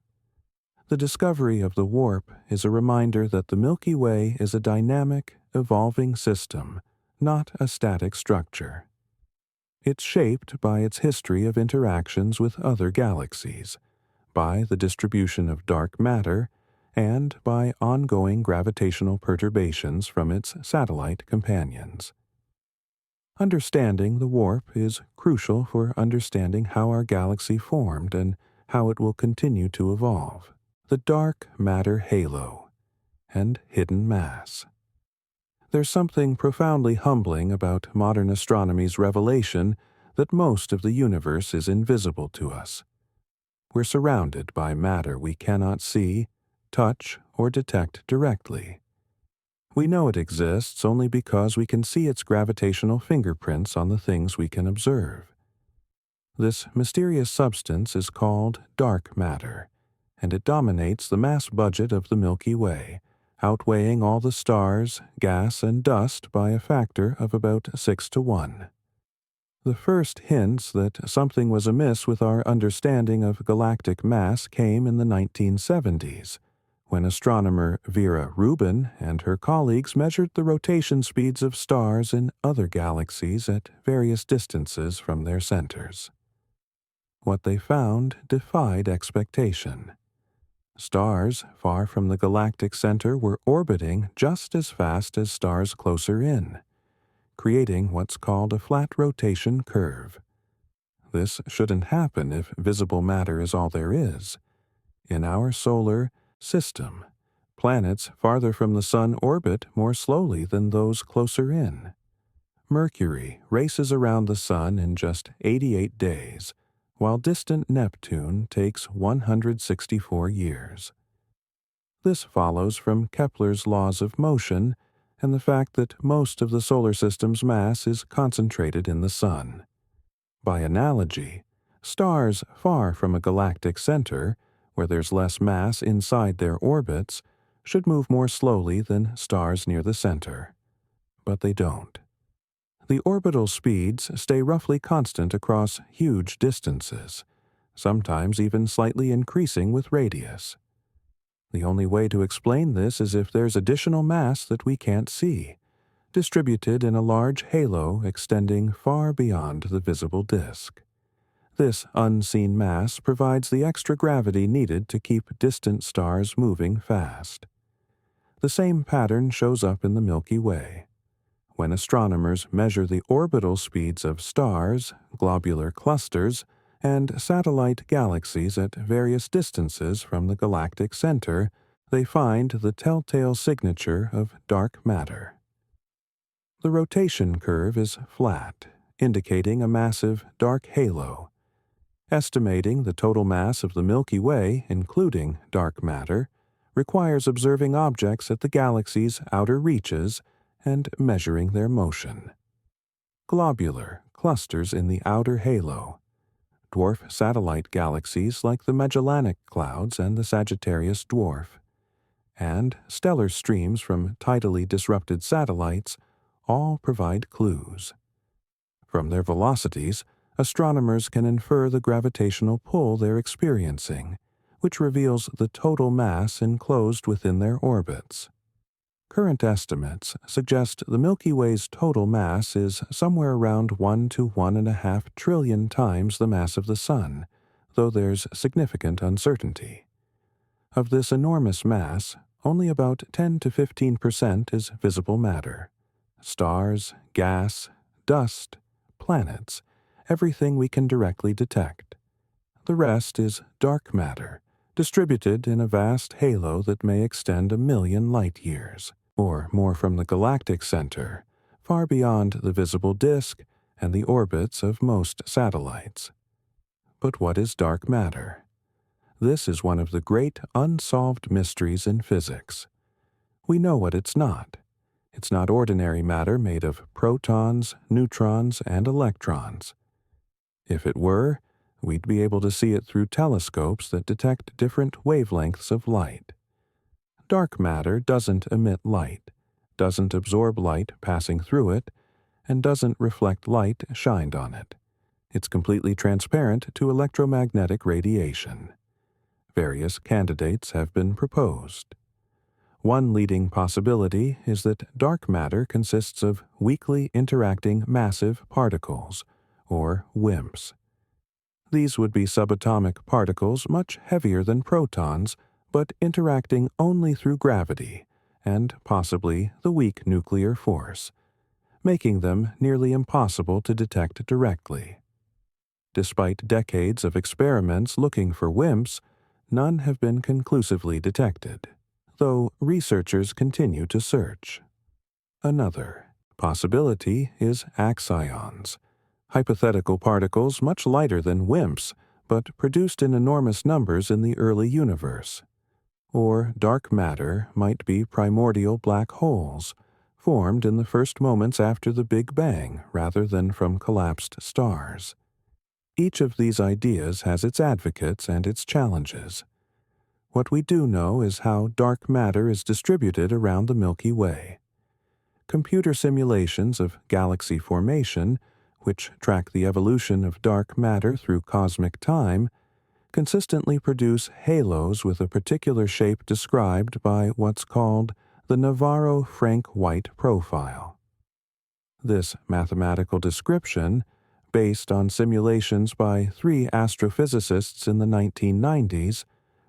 The discovery of the warp is a reminder that the Milky Way is a dynamic, evolving system, not a static structure. It's shaped by its history of interactions with other galaxies, by the distribution of dark matter, and by ongoing gravitational perturbations from its satellite companions. Understanding the warp is crucial for understanding how our galaxy formed and how it will continue to evolve. the dark matter halo, and hidden mass. There's something profoundly humbling about modern astronomy's revelation that most of the universe is invisible to us. We're surrounded by matter we cannot see, touch, or detect directly. We know it exists only because we can see its gravitational fingerprints on the things we can observe. This mysterious substance is called dark matter, and it dominates the mass budget of the Milky Way, outweighing all the stars, gas, and dust by a factor of about 6 to 1. The first hints that something was amiss with our understanding of galactic mass came in the 1970s, when astronomer Vera Rubin and her colleagues measured the rotation speeds of stars in other galaxies at various distances from their centers. What they found defied expectation. Stars far from the galactic center were orbiting just as fast as stars closer in, creating what's called a flat rotation curve. This shouldn't happen if visible matter is all there is. In our solar system, planets farther from the Sun orbit more slowly than those closer in. Mercury races around the Sun in just 88 days, while distant Neptune takes 164 years. This follows from Kepler's laws of motion and the fact that most of the solar system's mass is concentrated in the Sun. By analogy, stars far from a galactic center, where there's less mass inside their orbits, should move more slowly than stars near the center. But they don't. The orbital speeds stay roughly constant across huge distances, sometimes even slightly increasing with radius. The only way to explain this is if there's additional mass that we can't see, distributed in a large halo extending far beyond the visible disk. This unseen mass provides the extra gravity needed to keep distant stars moving fast. The same pattern shows up in the Milky Way. When astronomers measure the orbital speeds of stars, globular clusters, and satellite galaxies at various distances from the galactic center, they find the telltale signature of dark matter. The rotation curve is flat, indicating a massive dark halo. Estimating the total mass of the Milky Way, including dark matter, requires observing objects at the galaxy's outer reaches and measuring their motion. Globular clusters in the outer halo, dwarf satellite galaxies like the Magellanic Clouds and the Sagittarius Dwarf, and stellar streams from tidally disrupted satellites all provide clues. From their velocities, astronomers can infer the gravitational pull they're experiencing, which reveals the total mass enclosed within their orbits. Current estimates suggest the Milky Way's total mass is somewhere around 1 to 1.5 trillion times the mass of the Sun, though there's significant uncertainty. Of this enormous mass, only about 10 to 15% is visible matter. Stars, gas, dust, planets, everything we can directly detect. The rest is dark matter, distributed in a vast halo that may extend 1 million light-years, or more from the galactic center, far beyond the visible disk and the orbits of most satellites. But what is dark matter? This is one of the great unsolved mysteries in physics. We know what it's not. It's not ordinary matter made of protons, neutrons, and electrons. If it were, we'd be able to see it through telescopes that detect different wavelengths of light. Dark matter doesn't emit light, doesn't absorb light passing through it, and doesn't reflect light shined on it. It's completely transparent to electromagnetic radiation. Various candidates have been proposed. One leading possibility is that dark matter consists of weakly interacting massive particles, or WIMPs. These would be subatomic particles much heavier than protons, but interacting only through gravity, and possibly the weak nuclear force, making them nearly impossible to detect directly. Despite decades of experiments looking for WIMPs, none have been conclusively detected, though researchers continue to search. Another possibility is axions, hypothetical particles much lighter than WIMPs, but produced in enormous numbers in the early universe. Or dark matter might be primordial black holes, formed in the first moments after the Big Bang rather than from collapsed stars. Each of these ideas has its advocates and its challenges. What we do know is how dark matter is distributed around the Milky Way. Computer simulations of galaxy formation, which track the evolution of dark matter through cosmic time, consistently produce halos with a particular shape described by what's called the Navarro-Frank-White profile. This mathematical description, based on simulations by 3 astrophysicists in the 1990s,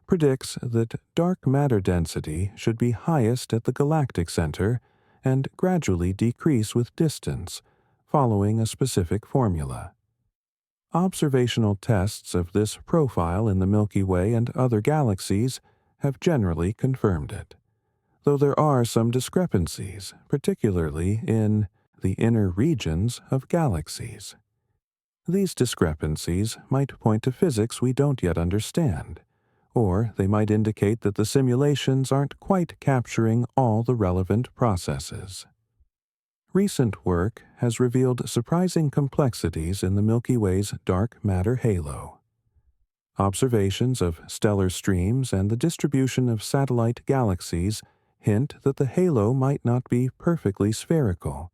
predicts that dark matter density should be highest at the galactic center and gradually decrease with distance, following a specific formula. Observational tests of this profile in the Milky Way and other galaxies have generally confirmed it, though there are some discrepancies, particularly in the inner regions of galaxies. These discrepancies might point to physics we don't yet understand, or they might indicate that the simulations aren't quite capturing all the relevant processes. Recent work has revealed surprising complexities in the Milky Way's dark matter halo. Observations of stellar streams and the distribution of satellite galaxies hint that the halo might not be perfectly spherical.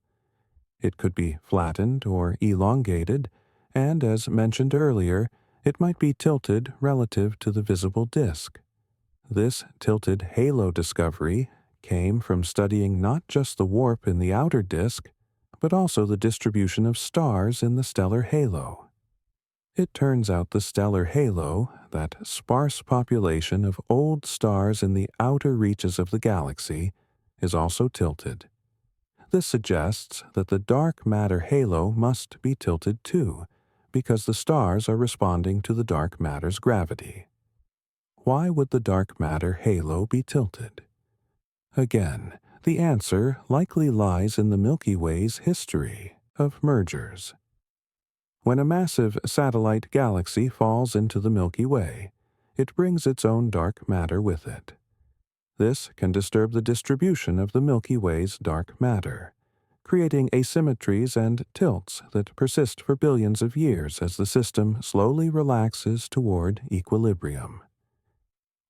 It could be flattened or elongated, and as mentioned earlier, it might be tilted relative to the visible disk. This tilted halo discovery came from studying not just the warp in the outer disk, but also the distribution of stars in the stellar halo. It turns out the stellar halo, that sparse population of old stars in the outer reaches of the galaxy, is also tilted. This suggests that the dark matter halo must be tilted too, because the stars are responding to the dark matter's gravity. Why would the dark matter halo be tilted? Again, the answer likely lies in the Milky Way's history of mergers. When a massive satellite galaxy falls into the Milky Way, it brings its own dark matter with it. This can disturb the distribution of the Milky Way's dark matter, creating asymmetries and tilts that persist for billions of years as the system slowly relaxes toward equilibrium.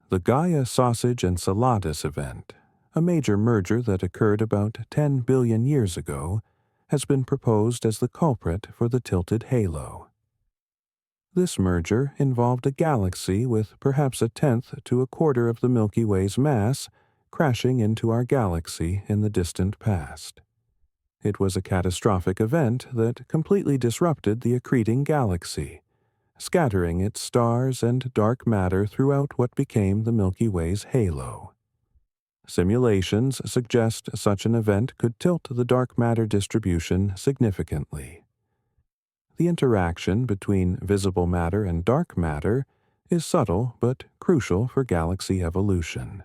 The Gaia Sausage Enceladus event, a major merger that occurred about 10 billion years ago, has been proposed as the culprit for the tilted halo. This merger involved a galaxy with perhaps 1/10 to 1/4 of the Milky Way's mass crashing into our galaxy in the distant past. It was a catastrophic event that completely disrupted the accreting galaxy, scattering its stars and dark matter throughout what became the Milky Way's halo. Simulations suggest such an event could tilt the dark matter distribution significantly. The interaction between visible matter and dark matter is subtle but crucial for galaxy evolution.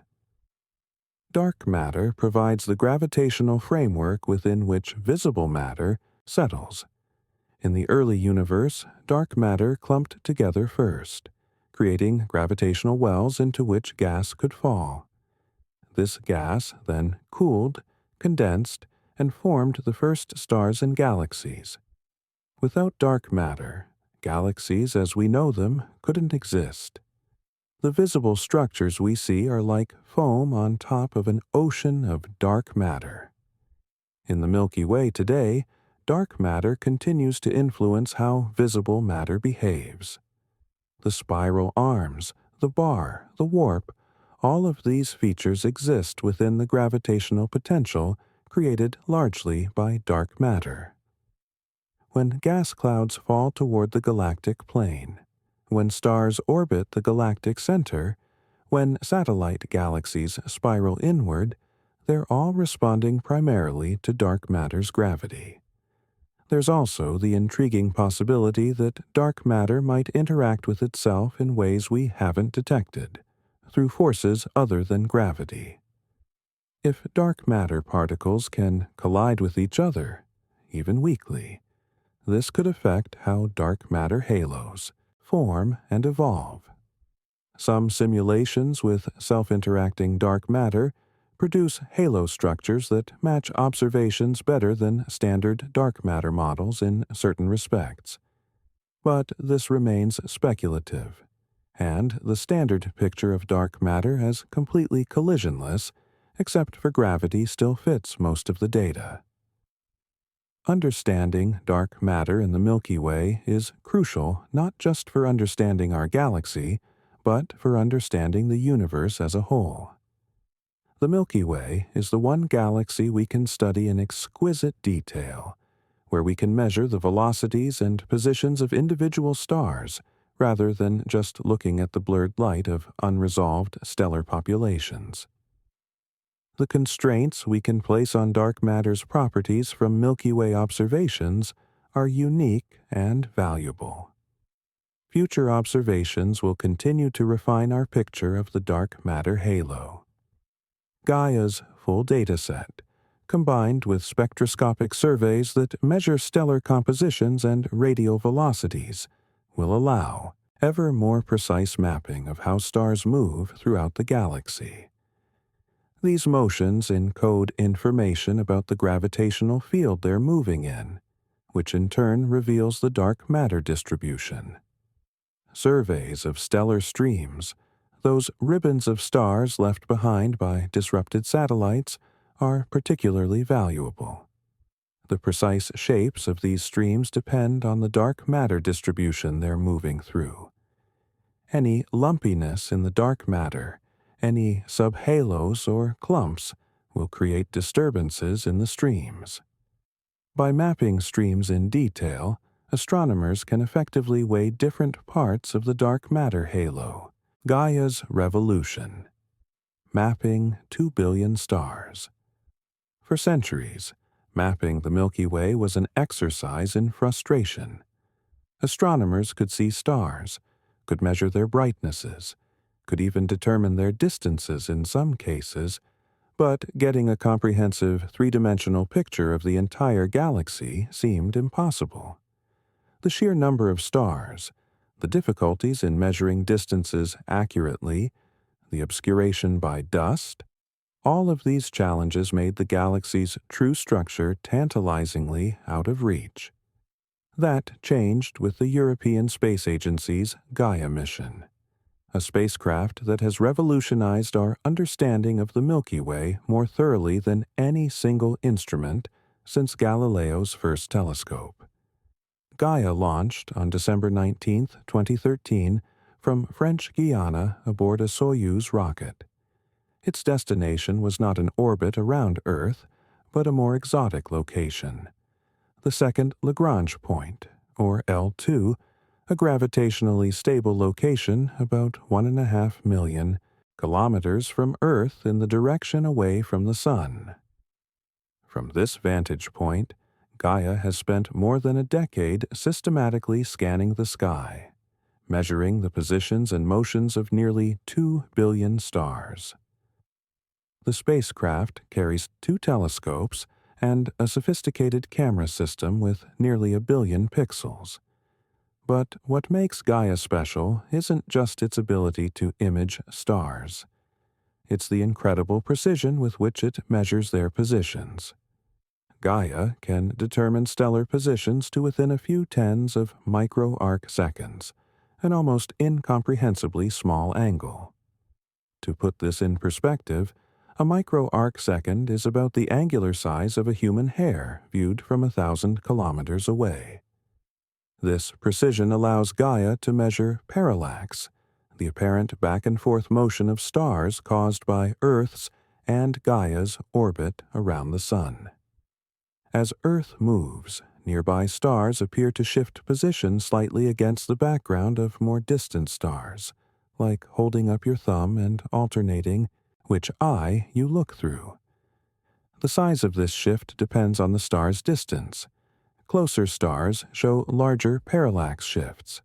Dark matter provides the gravitational framework within which visible matter settles. In the early universe, dark matter clumped together first, creating gravitational wells into which gas could fall. This gas then cooled, condensed, and formed the first stars and galaxies. Without dark matter, galaxies as we know them couldn't exist. The visible structures we see are like foam on top of an ocean of dark matter. In the Milky Way today, dark matter continues to influence how visible matter behaves. The spiral arms, the bar, the warp, all of these features exist within the gravitational potential created largely by dark matter. When gas clouds fall toward the galactic plane, when stars orbit the galactic center, when satellite galaxies spiral inward, they're all responding primarily to dark matter's gravity. There's also the intriguing possibility that dark matter might interact with itself in ways we haven't detected, through forces other than gravity. If dark matter particles can collide with each other, even weakly, this could affect how dark matter halos form and evolve. Some simulations with self-interacting dark matter produce halo structures that match observations better than standard dark matter models in certain respects. But this remains speculative, and the standard picture of dark matter as completely collisionless, except for gravity, still fits most of the data. Understanding dark matter in the Milky Way is crucial not just for understanding our galaxy, but for understanding the universe as a whole. The Milky Way is the one galaxy we can study in exquisite detail, where we can measure the velocities and positions of individual stars rather than just looking at the blurred light of unresolved stellar populations. The constraints we can place on dark matter's properties from Milky Way observations are unique and valuable. Future observations will continue to refine our picture of the dark matter halo. Gaia's full dataset, combined with spectroscopic surveys that measure stellar compositions and radial velocities, will allow ever more precise mapping of how stars move throughout the galaxy. These motions encode information about the gravitational field they're moving in, which in turn reveals the dark matter distribution. Surveys of stellar streams, those ribbons of stars left behind by disrupted satellites, are particularly valuable. The precise shapes of these streams depend on the dark matter distribution they're moving through. Any lumpiness in the dark matter, any subhalos or clumps, will create disturbances in the streams. By mapping streams in detail, astronomers can effectively weigh different parts of the dark matter halo. Gaia's revolution. Mapping 2 billion stars. For centuries, mapping the Milky Way was an exercise in frustration. Astronomers could see stars, could measure their brightnesses, could even determine their distances in some cases, but getting a comprehensive three-dimensional picture of the entire galaxy seemed impossible. The sheer number of stars, the difficulties in measuring distances accurately, the obscuration by dust, all of these challenges made the galaxy's true structure tantalizingly out of reach. That changed with the European Space Agency's Gaia mission, a spacecraft that has revolutionized our understanding of the Milky Way more thoroughly than any single instrument since Galileo's first telescope. Gaia launched on December 19, 2013, from French Guiana aboard a Soyuz rocket. Its destination was not an orbit around Earth, but a more exotic location, the second Lagrange point, or L2, a gravitationally stable location about 1.5 million kilometers from Earth in the direction away from the Sun. From this vantage point, Gaia has spent more than a decade systematically scanning the sky, measuring the positions and motions of nearly 2 billion stars. The spacecraft carries 2 telescopes and a sophisticated camera system with nearly 1 billion pixels. But what makes Gaia special isn't just its ability to image stars. It's the incredible precision with which it measures their positions. Gaia can determine stellar positions to within a few tens of micro-arc seconds, an almost incomprehensibly small angle. To put this in perspective, a micro-arc second is about the angular size of a human hair viewed from 1,000 kilometers away. This precision allows Gaia to measure parallax, the apparent back-and-forth motion of stars caused by Earth's and Gaia's orbit around the Sun. As Earth moves, nearby stars appear to shift position slightly against the background of more distant stars, like holding up your thumb and alternating which eye you look through. The size of this shift depends on the star's distance. closer stars show larger parallax shifts.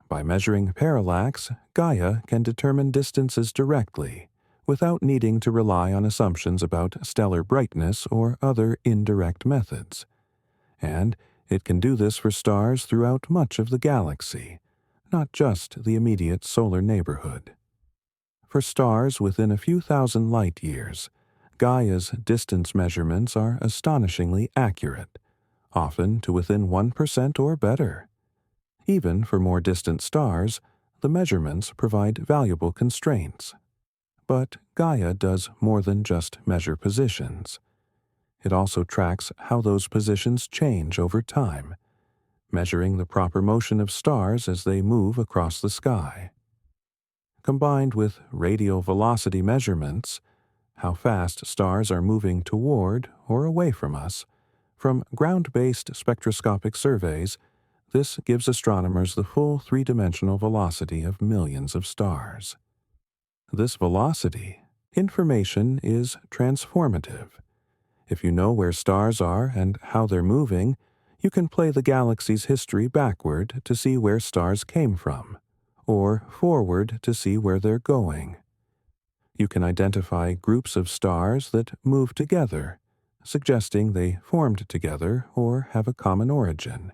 By measuring parallax, Gaia can determine distances directly, without needing to rely on assumptions about stellar brightness or other indirect methods. And it can do this for stars throughout much of the galaxy, not just the immediate solar neighborhood. For stars within a few thousand light-years, Gaia's distance measurements are astonishingly accurate, often to within 1% or better. Even for more distant stars, the measurements provide valuable constraints. But Gaia does more than just measure positions. It also tracks how those positions change over time, measuring the proper motion of stars as they move across the sky. Combined with radial velocity measurements, how fast stars are moving toward or away from us, from ground-based spectroscopic surveys, this gives astronomers the full three-dimensional velocity of millions of stars. This velocity, information, is transformative. If you know where stars are and how they're moving, you can play the galaxy's history backward to see where stars came from, or forward to see where they're going. You can identify groups of stars that move together, suggesting they formed together or have a common origin.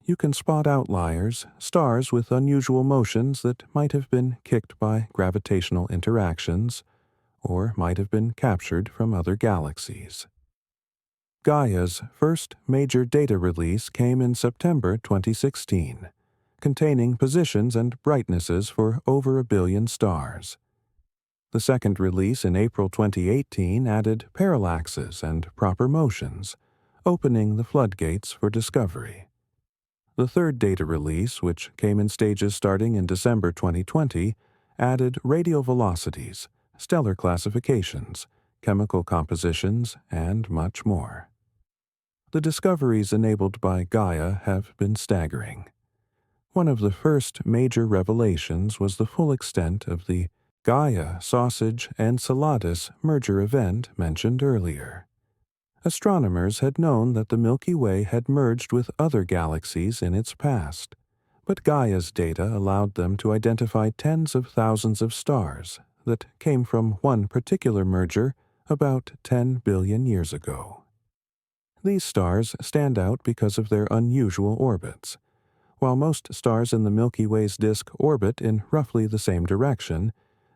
You can spot outliers, stars with unusual motions that might have been kicked by gravitational interactions, or might have been captured from other galaxies. Gaia's first major data release came in September 2016, containing positions and brightnesses for over 1 billion stars. The second release in April 2018 added parallaxes and proper motions, opening the floodgates for discovery. The third data release, which came in stages starting in December 2020, added radial velocities, stellar classifications, chemical compositions, and much more. The discoveries enabled by Gaia have been staggering. One of the first major revelations was the full extent of the Gaia, Sausage, and Enceladus merger event mentioned earlier. Astronomers had known that the Milky Way had merged with other galaxies in its past, but Gaia's data allowed them to identify tens of thousands of stars that came from one particular merger about 10 billion years ago. These stars stand out because of their unusual orbits. While most stars in the Milky Way's disk orbit in roughly the same direction,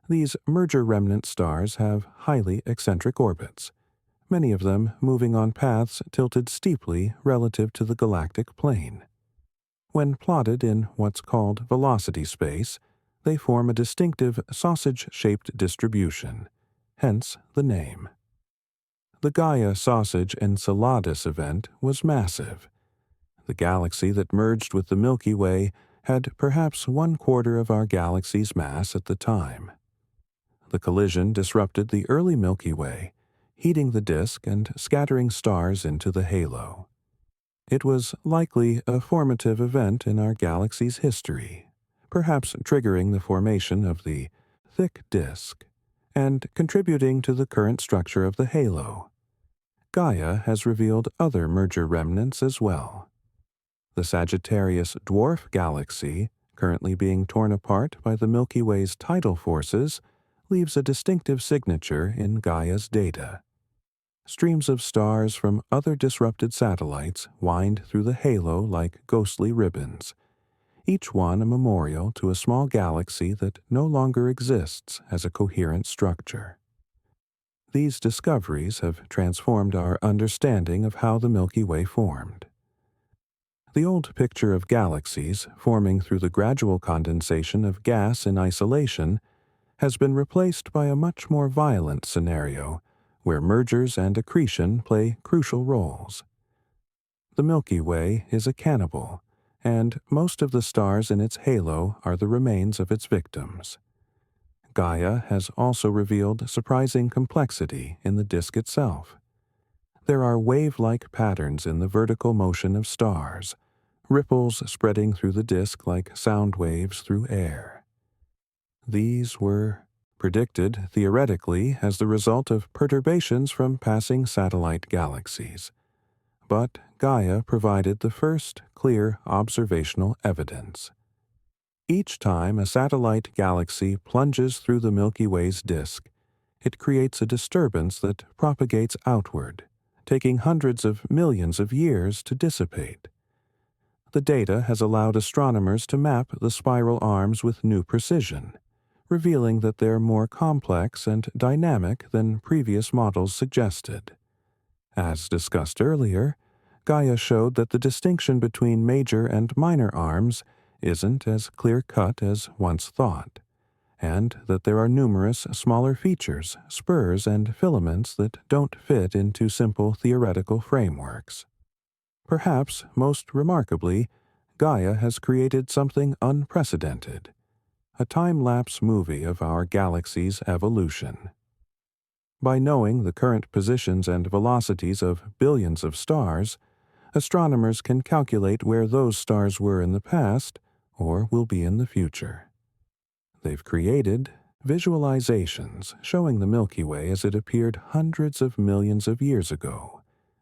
these merger remnant stars have highly eccentric orbits, many of them moving on paths tilted steeply relative to the galactic plane. When plotted in what's called velocity space, they form a distinctive sausage-shaped distribution, hence the name. The Gaia Sausage Enceladus event was massive. The galaxy that merged with the Milky Way had perhaps 1/4 of our galaxy's mass at the time. The collision disrupted the early Milky Way, heating the disk and scattering stars into the halo. It was likely a formative event in our galaxy's history, perhaps triggering the formation of the thick disk and contributing to the current structure of the halo. Gaia has revealed other merger remnants as well. The Sagittarius dwarf galaxy, currently being torn apart by the Milky Way's tidal forces, leaves a distinctive signature in Gaia's data. Streams of stars from other disrupted satellites wind through the halo like ghostly ribbons, each one a memorial to a small galaxy that no longer exists as a coherent structure. These discoveries have transformed our understanding of how the Milky Way formed. The old picture of galaxies forming through the gradual condensation of gas in isolation has been replaced by a much more violent scenario where mergers and accretion play crucial roles. The Milky Way is a cannibal, and most of the stars in its halo are the remains of its victims. Gaia has also revealed surprising complexity in the disk itself. There are wave-like patterns in the vertical motion of stars, ripples spreading through the disk like sound waves through air. These were predicted, theoretically, as the result of perturbations from passing satellite galaxies. But Gaia provided the first clear observational evidence. Each time a satellite galaxy plunges through the Milky Way's disk, it creates a disturbance that propagates outward, taking hundreds of millions of years to dissipate. The data has allowed astronomers to map the spiral arms with new precision, revealing that they're more complex and dynamic than previous models suggested. As discussed earlier, Gaia showed that the distinction between major and minor arms isn't as clear-cut as once thought, and that there are numerous smaller features, spurs, and filaments that don't fit into simple theoretical frameworks. Perhaps most remarkably, Gaia has created something unprecedented, a time-lapse movie of our galaxy's evolution. By knowing the current positions and velocities of billions of stars, astronomers can calculate where those stars were in the past or will be in the future. They've created visualizations showing the Milky Way as it appeared hundreds of millions of years ago,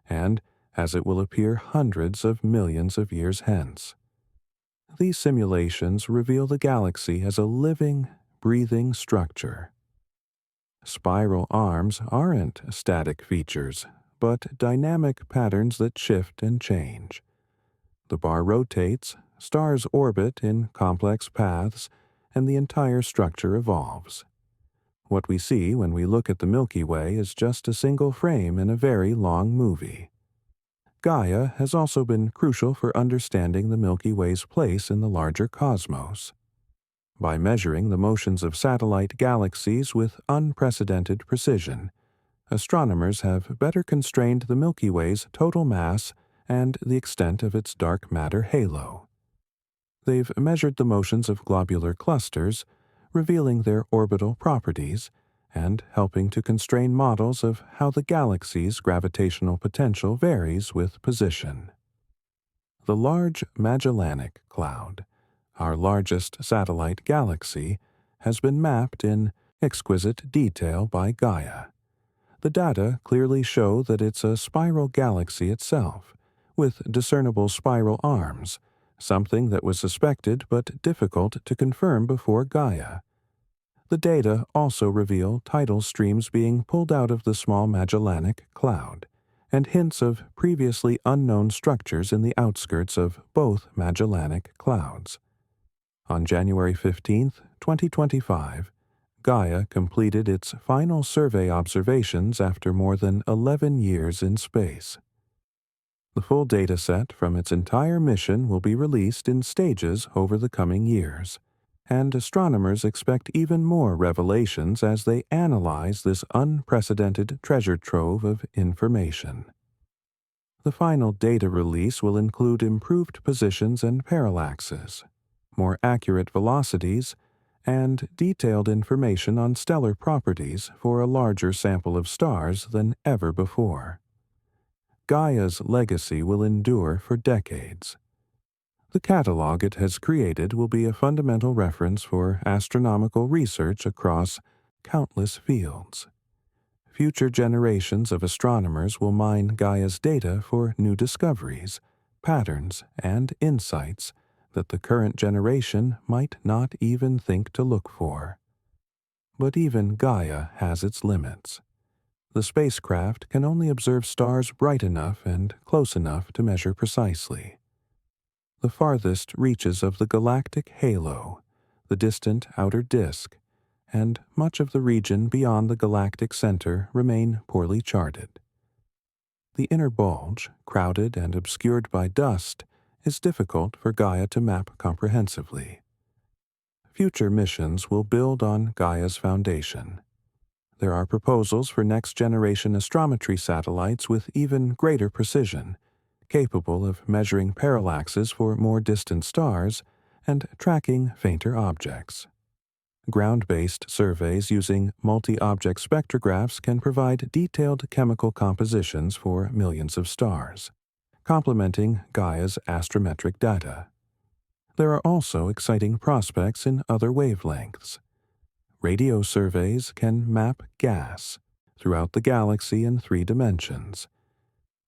and as it will appear hundreds of millions of years hence. These simulations reveal the galaxy as a living, breathing structure. Spiral arms aren't static features, but dynamic patterns that shift and change. The bar rotates, stars orbit in complex paths, and the entire structure evolves. What we see when we look at the Milky Way is just a single frame in a very long movie. Gaia has also been crucial for understanding the Milky Way's place in the larger cosmos. By measuring the motions of satellite galaxies with unprecedented precision, astronomers have better constrained the Milky Way's total mass and the extent of its dark matter halo. They've measured the motions of globular clusters, revealing their orbital properties, and helping to constrain models of how the galaxy's gravitational potential varies with position. The Large Magellanic Cloud, our largest satellite galaxy, has been mapped in exquisite detail by Gaia. The data clearly show that it's a spiral galaxy itself, with discernible spiral arms, something that was suspected but difficult to confirm before Gaia. The data also reveal tidal streams being pulled out of the small Magellanic Cloud, and hints of previously unknown structures in the outskirts of both Magellanic Clouds. On January 15, 2025, Gaia completed its final survey observations after more than 11 years in space. The full data set from its entire mission will be released in stages over the coming years, and astronomers expect even more revelations as they analyze this unprecedented treasure trove of information. The final data release will include improved positions and parallaxes, more accurate velocities, and detailed information on stellar properties for a larger sample of stars than ever before. Gaia's legacy will endure for decades. The catalog it has created will be a fundamental reference for astronomical research across countless fields. Future generations of astronomers will mine Gaia's data for new discoveries, patterns, and insights that the current generation might not even think to look for. But even Gaia has its limits. The spacecraft can only observe stars bright enough and close enough to measure precisely. The farthest reaches of the galactic halo, the distant outer disk, and much of the region beyond the galactic center remain poorly charted. The inner bulge, crowded and obscured by dust, is difficult for Gaia to map comprehensively. Future missions will build on Gaia's foundation. There are proposals for next-generation astrometry satellites with even greater precision, capable of measuring parallaxes for more distant stars and tracking fainter objects. Ground-based surveys using multi-object spectrographs can provide detailed chemical compositions for millions of stars, complementing Gaia's astrometric data. There are also exciting prospects in other wavelengths. Radio surveys can map gas throughout the galaxy in 3 dimensions.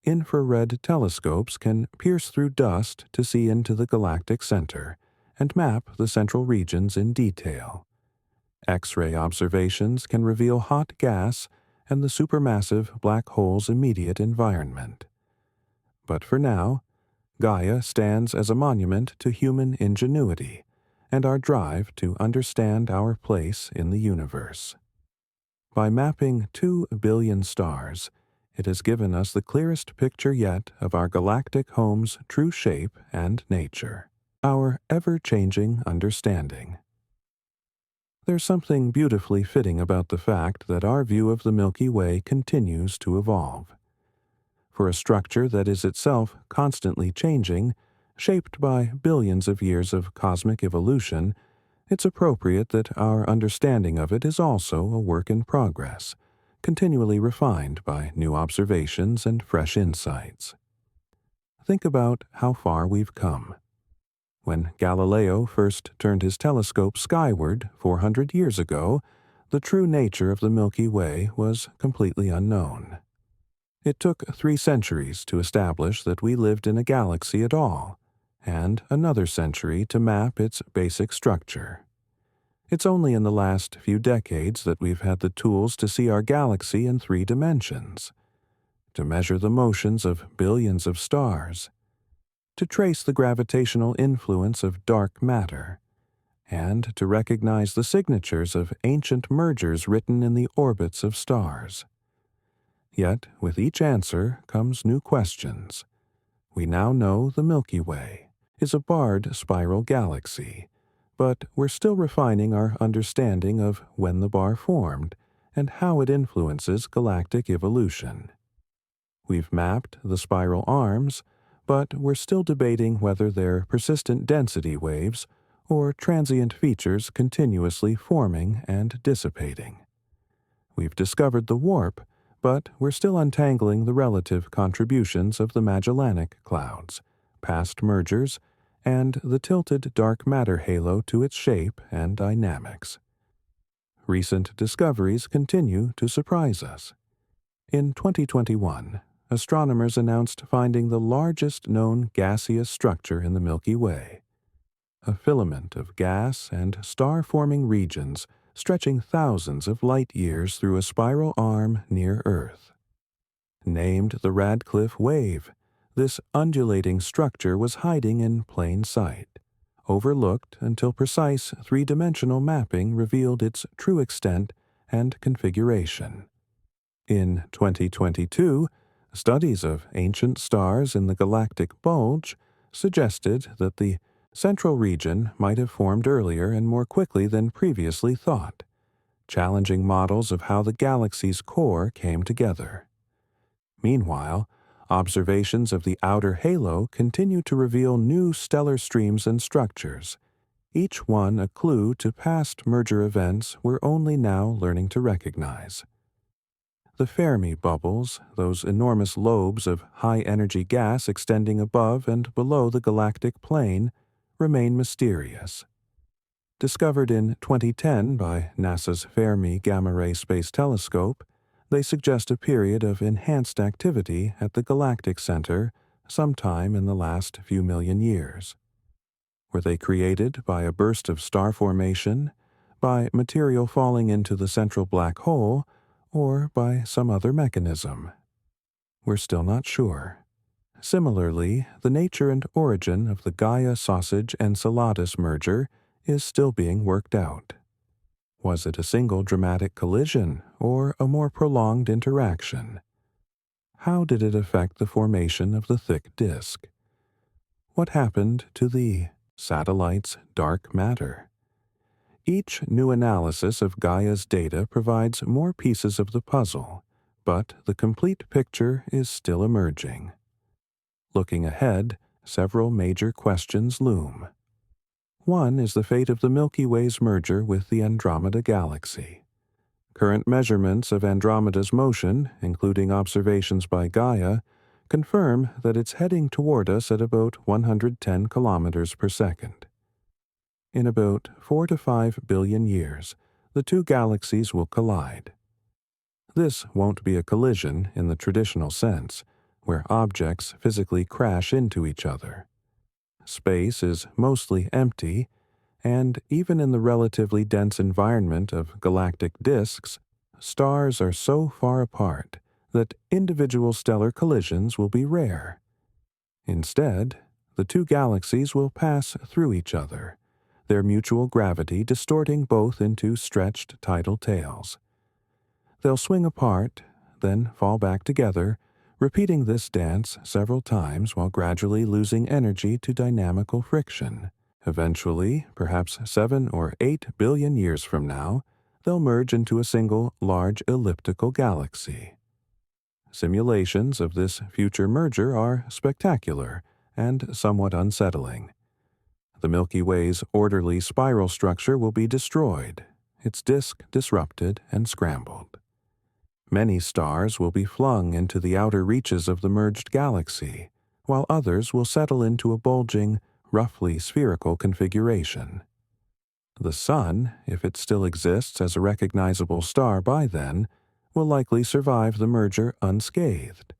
Infrared telescopes can pierce through dust to see into the galactic center and map the central regions in detail. X-ray observations can reveal hot gas and the supermassive black hole's immediate environment. But for now, Gaia stands as a monument to human ingenuity and our drive to understand our place in the universe. By mapping 2 billion stars, it has given us the clearest picture yet of our galactic home's true shape and nature, our ever-changing understanding. There's something beautifully fitting about the fact that our view of the Milky Way continues to evolve. For a structure that is itself constantly changing, shaped by billions of years of cosmic evolution, it's appropriate that our understanding of it is also a work in progress, continually refined by new observations and fresh insights. Think about how far we've come. When Galileo first turned his telescope skyward 400 years ago, the true nature of the Milky Way was completely unknown. It took 3 centuries to establish that we lived in a galaxy at all, and another century to map its basic structure. It's only in the last few decades that we've had the tools to see our galaxy in 3 dimensions, to measure the motions of billions of stars, to trace the gravitational influence of dark matter, and to recognize the signatures of ancient mergers written in the orbits of stars. Yet, with each answer comes new questions. We now know the Milky Way is a barred spiral galaxy, but we're still refining our understanding of when the bar formed and how it influences galactic evolution. We've mapped the spiral arms, but we're still debating whether they're persistent density waves or transient features continuously forming and dissipating. We've discovered the warp, but we're still untangling the relative contributions of the Magellanic Clouds, past mergers, and the tilted dark matter halo to its shape and dynamics. Recent discoveries continue to surprise us. In 2021, astronomers announced finding the largest known gaseous structure in the Milky Way, a filament of gas and star-forming regions stretching thousands of light-years through a spiral arm near Earth. Named the Radcliffe Wave, this undulating structure was hiding in plain sight, overlooked until precise 3-dimensional mapping revealed its true extent and configuration. In 2022, studies of ancient stars in the galactic bulge suggested that the central region might have formed earlier and more quickly than previously thought, challenging models of how the galaxy's core came together. Meanwhile, observations of the outer halo continue to reveal new stellar streams and structures, each one a clue to past merger events we're only now learning to recognize. The Fermi bubbles, those enormous lobes of high-energy gas extending above and below the galactic plane, remain mysterious. Discovered in 2010 by NASA's Fermi Gamma Ray Space Telescope, they suggest a period of enhanced activity at the galactic center sometime in the last few million years. Were they created by a burst of star formation, by material falling into the central black hole, or by some other mechanism? We're still not sure. Similarly, the nature and origin of the Gaia sausage Enceladus merger is still being worked out. Was it a single dramatic collision or a more prolonged interaction? How did it affect the formation of the thick disk? What happened to the satellite's dark matter? Each new analysis of Gaia's data provides more pieces of the puzzle, but the complete picture is still emerging. Looking ahead, several major questions loom. One is the fate of the Milky Way's merger with the Andromeda Galaxy. Current measurements of Andromeda's motion, including observations by Gaia, confirm that it's heading toward us at about 110 kilometers per second. In about 4 to 5 billion years, the 2 galaxies will collide. This won't be a collision in the traditional sense, where objects physically crash into each other. Space is mostly empty, and even in the relatively dense environment of galactic disks, stars are so far apart that individual stellar collisions will be rare. Instead, the two galaxies will pass through each other, their mutual gravity distorting both into stretched tidal tails. They'll swing apart, then fall back together, repeating this dance several times while gradually losing energy to dynamical friction. Eventually, perhaps 7 or 8 billion years from now, they'll merge into a single large elliptical galaxy. Simulations of this future merger are spectacular and somewhat unsettling. The Milky Way's orderly spiral structure will be destroyed, its disk disrupted and scrambled. Many stars will be flung into the outer reaches of the merged galaxy, while others will settle into a bulging, roughly spherical configuration. The Sun, if it still exists as a recognizable star by then, will likely survive the merger unscathed,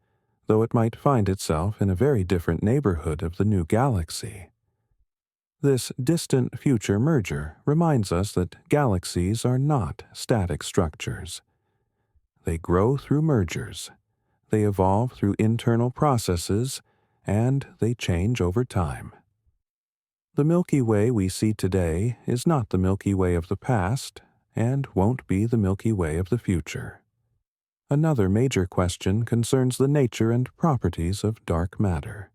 though it might find itself in a very different neighborhood of the new galaxy. This distant future merger reminds us that galaxies are not static structures. They grow through mergers, they evolve through internal processes, and they change over time. The Milky Way we see today is not the Milky Way of the past, and won't be the Milky Way of the future. Another major question concerns the nature and properties of dark matter.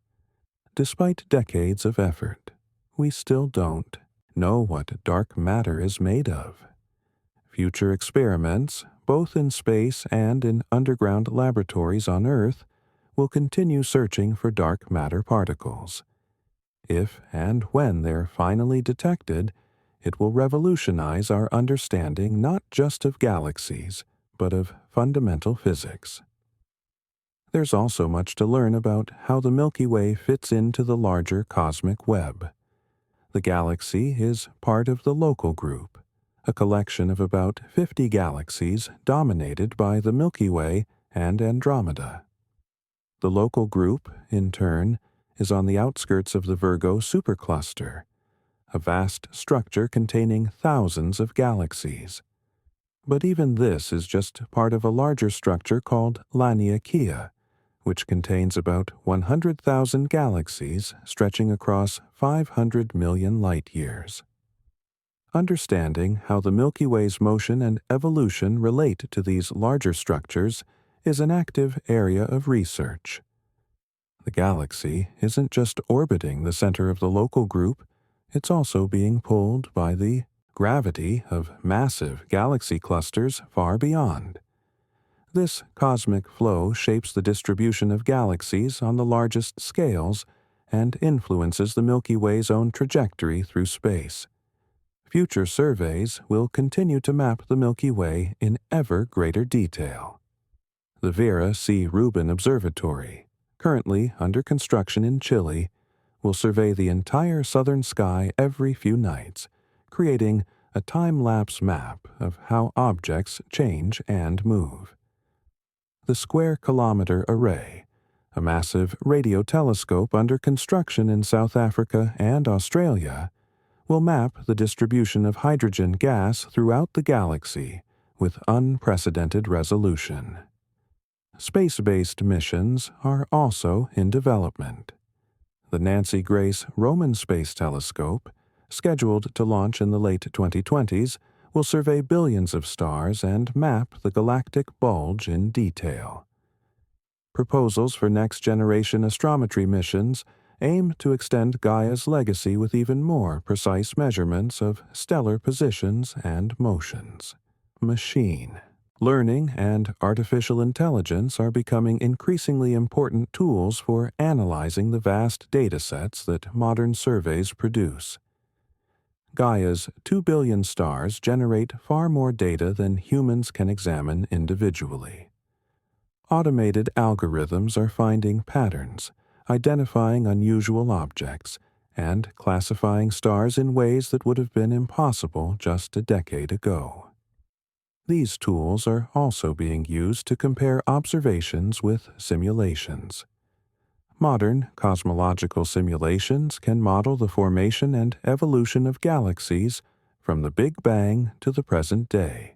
Despite decades of effort, we still don't know what dark matter is made of. Future experiments, both in space and in underground laboratories on Earth, will continue searching for dark matter particles. If and when they're finally detected, it will revolutionize our understanding not just of galaxies, but of fundamental physics. There's also much to learn about how the Milky Way fits into the larger cosmic web. The galaxy is part of the Local Group, a collection of about 50 galaxies dominated by the Milky Way and Andromeda. The Local Group, in turn, is on the outskirts of the Virgo supercluster, a vast structure containing thousands of galaxies. But even this is just part of a larger structure called Laniakea, which contains about 100,000 galaxies stretching across 500 million light-years. Understanding how the Milky Way's motion and evolution relate to these larger structures is an active area of research. The galaxy isn't just orbiting the center of the Local Group, it's also being pulled by the gravity of massive galaxy clusters far beyond. This cosmic flow shapes the distribution of galaxies on the largest scales and influences the Milky Way's own trajectory through space. Future surveys will continue to map the Milky Way in ever greater detail. The Vera C. Rubin Observatory, currently under construction in Chile, will survey the entire southern sky every few nights, creating a time-lapse map of how objects change and move. The Square Kilometre Array, a massive radio telescope under construction in South Africa and Australia, will map the distribution of hydrogen gas throughout the galaxy with unprecedented resolution. Space-based missions are also in development. The Nancy Grace Roman Space Telescope, scheduled to launch in the late 2020s, will survey billions of stars and map the galactic bulge in detail. Proposals for next-generation astrometry missions aim to extend Gaia's legacy with even more precise measurements of stellar positions and motions. Machine learning and artificial intelligence are becoming increasingly important tools for analyzing the vast datasets that modern surveys produce. Gaia's 2 billion stars generate far more data than humans can examine individually. Automated algorithms are finding patterns, identifying unusual objects, and classifying stars in ways that would have been impossible just a decade ago. These tools are also being used to compare observations with simulations. Modern cosmological simulations can model the formation and evolution of galaxies from the Big Bang to the present day,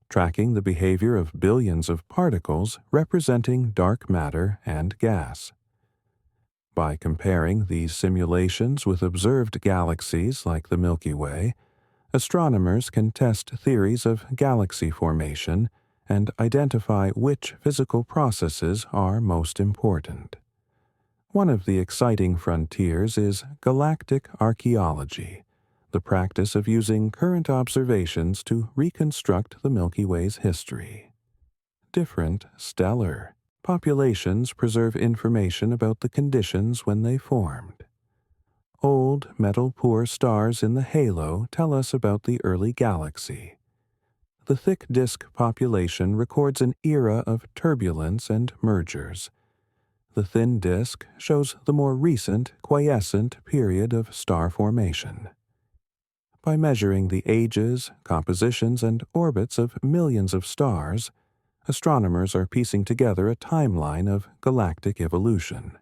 tracking the behavior of billions of particles representing dark matter and gas. By comparing these simulations with observed galaxies like the Milky Way, astronomers can test theories of galaxy formation and identify which physical processes are most important. One of the exciting frontiers is galactic archaeology, the practice of using current observations to reconstruct the Milky Way's history. Different stellar populations preserve information about the conditions when they formed. Old, metal-poor stars in the halo tell us about the early galaxy. The thick disk population records an era of turbulence and mergers. The thin disk shows the more recent, quiescent period of star formation. By measuring the ages, compositions, and orbits of millions of stars, astronomers are piecing together a timeline of galactic evolution.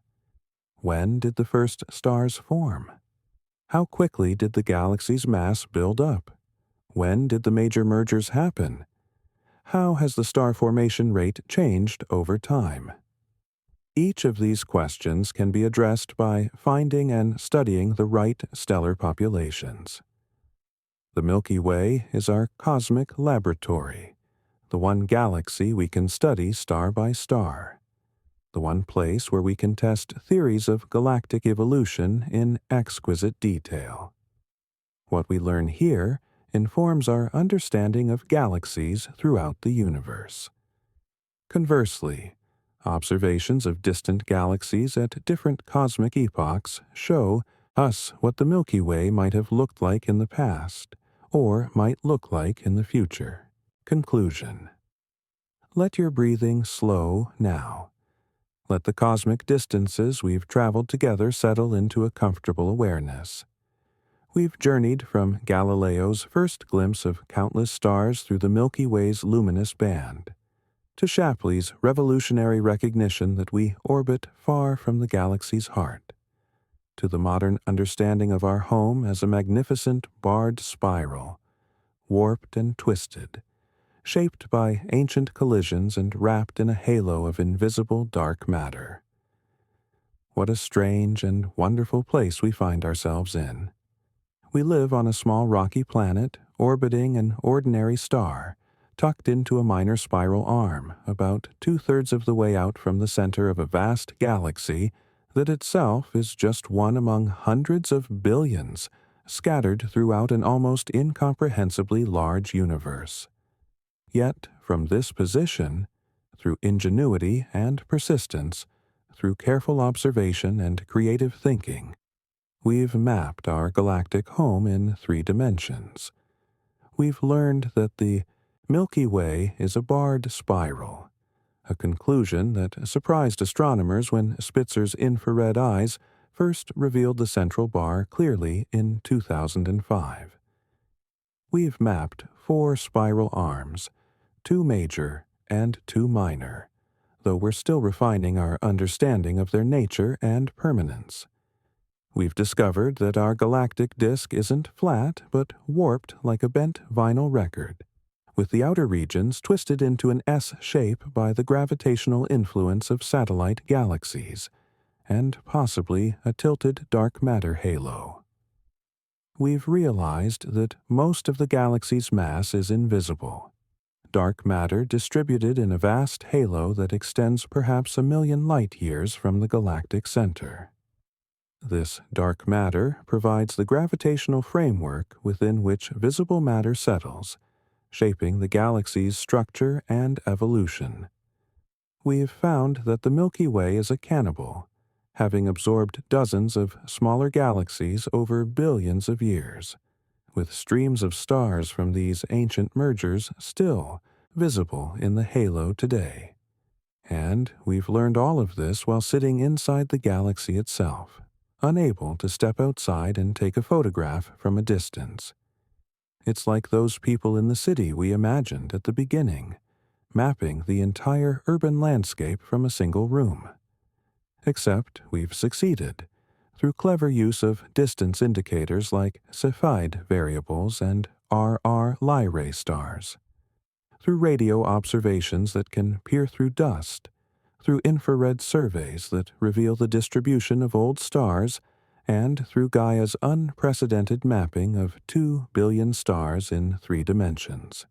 When did the first stars form? How quickly did the galaxy's mass build up? When did the major mergers happen? How has the star formation rate changed over time? Each of these questions can be addressed by finding and studying the right stellar populations. The Milky Way is our cosmic laboratory, the one galaxy we can study star by star, the one place where we can test theories of galactic evolution in exquisite detail. What we learn here informs our understanding of galaxies throughout the universe. Conversely, observations of distant galaxies at different cosmic epochs show us what the Milky Way might have looked like in the past, or might look like in the future. Conclusion. Let your breathing slow now. Let the cosmic distances we've traveled together settle into a comfortable awareness. We've journeyed from Galileo's first glimpse of countless stars through the Milky Way's luminous band, to Shapley's revolutionary recognition that we orbit far from the galaxy's heart, to the modern understanding of our home as a magnificent barred spiral, warped and twisted, shaped by ancient collisions and wrapped in a halo of invisible dark matter. What a strange and wonderful place we find ourselves in. We live on a small rocky planet orbiting an ordinary star, tucked into a minor spiral arm, about 2/3 of the way out from the center of a vast galaxy that itself is just one among hundreds of billions scattered throughout an almost incomprehensibly large universe. Yet, from this position, through ingenuity and persistence, through careful observation and creative thinking, we've mapped our galactic home in 3 dimensions. We've learned that the Milky Way is a barred spiral, a conclusion that surprised astronomers when Spitzer's infrared eyes first revealed the central bar clearly in 2005. We've mapped 4 spiral arms, 2 major and 2 minor, though we're still refining our understanding of their nature and permanence. We've discovered that our galactic disk isn't flat, but warped like a bent vinyl record, with the outer regions twisted into an S shape by the gravitational influence of satellite galaxies, and possibly a tilted dark matter halo. We've realized that most of the galaxy's mass is invisible, dark matter distributed in a vast halo that extends perhaps 1 million light-years from the galactic center. This dark matter provides the gravitational framework within which visible matter settles, shaping the galaxy's structure and evolution. We've found that the Milky Way is a cannibal, having absorbed dozens of smaller galaxies over billions of years, with streams of stars from these ancient mergers still visible in the halo today. And we've learned all of this while sitting inside the galaxy itself, unable to step outside and take a photograph from a distance. It's like those people in the city we imagined at the beginning, mapping the entire urban landscape from a single room. except we've succeeded, through clever use of distance indicators like Cepheid variables and RR Lyrae stars, through radio observations that can peer through dust, through infrared surveys that reveal the distribution of old stars, and through Gaia's unprecedented mapping of 2 billion stars in 3 dimensions.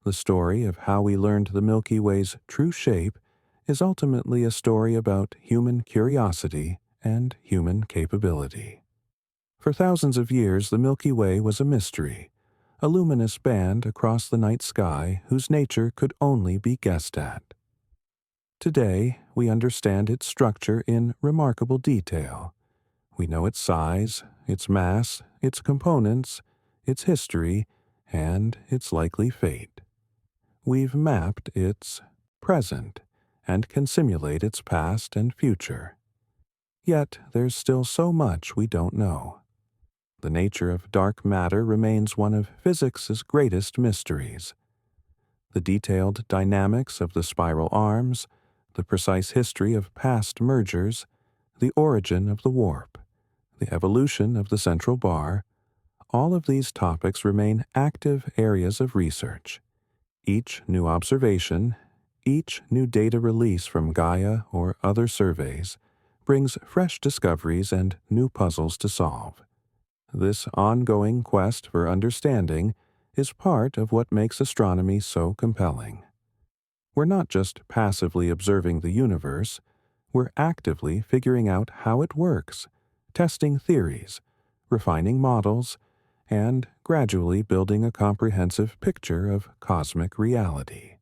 The story of how we learned the Milky Way's true shape is ultimately a story about human curiosity and human capability. For thousands of years, the Milky Way was a mystery, a luminous band across the night sky whose nature could only be guessed at. Today, we understand its structure in remarkable detail. We know its size, its mass, its components, its history, and its likely fate. We've mapped its present and can simulate its past and future. Yet there's still so much we don't know. The nature of dark matter remains one of physics's greatest mysteries. The detailed dynamics of the spiral arms, the precise history of past mergers, the origin of the warp, the evolution of the central bar, all of these topics remain active areas of research. Each new observation, each new data release from Gaia or other surveys, brings fresh discoveries and new puzzles to solve. This ongoing quest for understanding is part of what makes astronomy so compelling. We're not just passively observing the universe, we're actively figuring out how it works, testing theories, refining models, and gradually building a comprehensive picture of cosmic reality.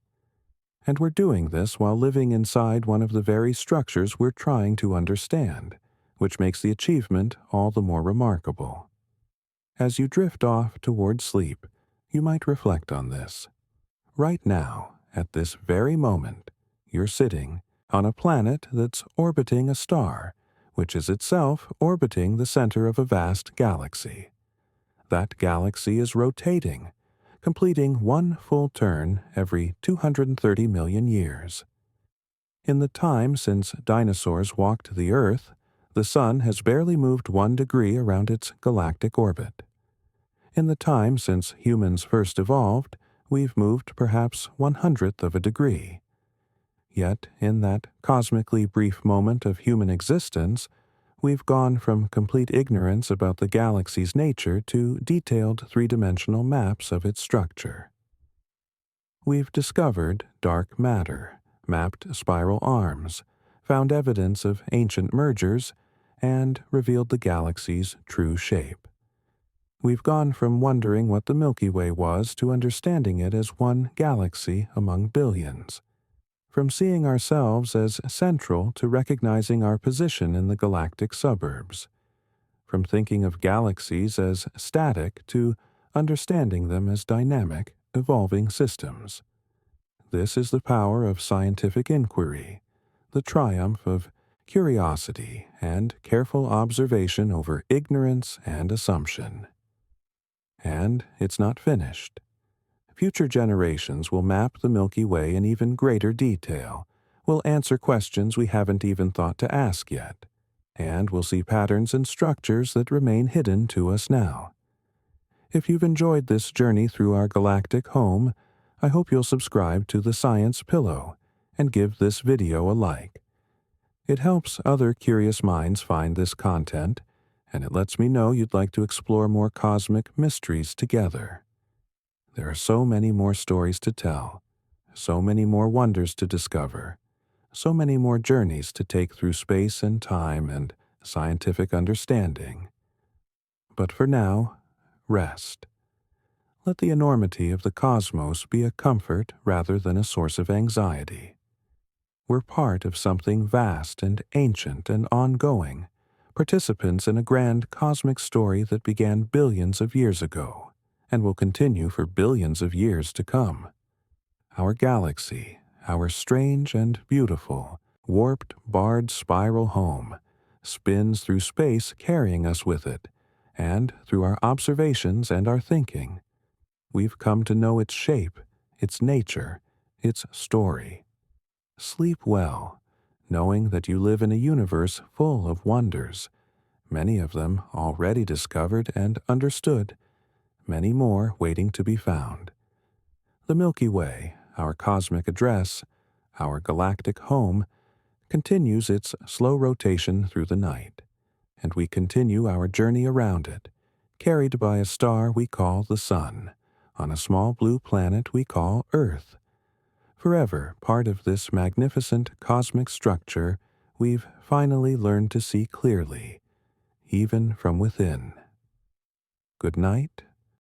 And we're doing this while living inside one of the very structures we're trying to understand, which makes the achievement all the more remarkable. As you drift off toward sleep, you might reflect on this. Right now, at this very moment, you're sitting on a planet that's orbiting a star, which is itself orbiting the center of a vast galaxy. That galaxy is rotating, completing one full turn every 230 million years. In the time since dinosaurs walked the Earth, the Sun has barely moved 1 degree around its galactic orbit. In the time since humans first evolved, we've moved perhaps 1/100th of a degree. Yet, in that cosmically brief moment of human existence, we've gone from complete ignorance about the galaxy's nature to detailed 3-dimensional maps of its structure. We've discovered dark matter, mapped spiral arms, found evidence of ancient mergers, and revealed the galaxy's true shape. We've gone from wondering what the Milky Way was to understanding it as one galaxy among billions. From seeing ourselves as central to recognizing our position in the galactic suburbs, from thinking of galaxies as static to understanding them as dynamic, evolving systems. This is the power of scientific inquiry, the triumph of curiosity and careful observation over ignorance and assumption. And it's not finished. Future generations will map the Milky Way in even greater detail, will answer questions we haven't even thought to ask yet, and will see patterns and structures that remain hidden to us now. If you've enjoyed this journey through our galactic home, I hope you'll subscribe to The Science Pillow and give this video a like. It helps other curious minds find this content, and it lets me know you'd like to explore more cosmic mysteries together. There are so many more stories to tell, so many more wonders to discover, so many more journeys to take through space and time and scientific understanding. But for now, rest. Let the enormity of the cosmos be a comfort rather than a source of anxiety. We're part of something vast and ancient and ongoing, participants in a grand cosmic story that began billions of years ago and will continue for billions of years to come. Our galaxy, our strange and beautiful, warped, barred spiral home, spins through space carrying us with it, and through our observations and our thinking, we've come to know its shape, its nature, its story. Sleep well, knowing that you live in a universe full of wonders, many of them already discovered and understood, many more waiting to be found. The Milky Way, our cosmic address, our galactic home, continues its slow rotation through the night, and we continue our journey around it, carried by a star we call the Sun, on a small blue planet we call Earth. Forever part of this magnificent cosmic structure we've finally learned to see clearly, even from within. Good night,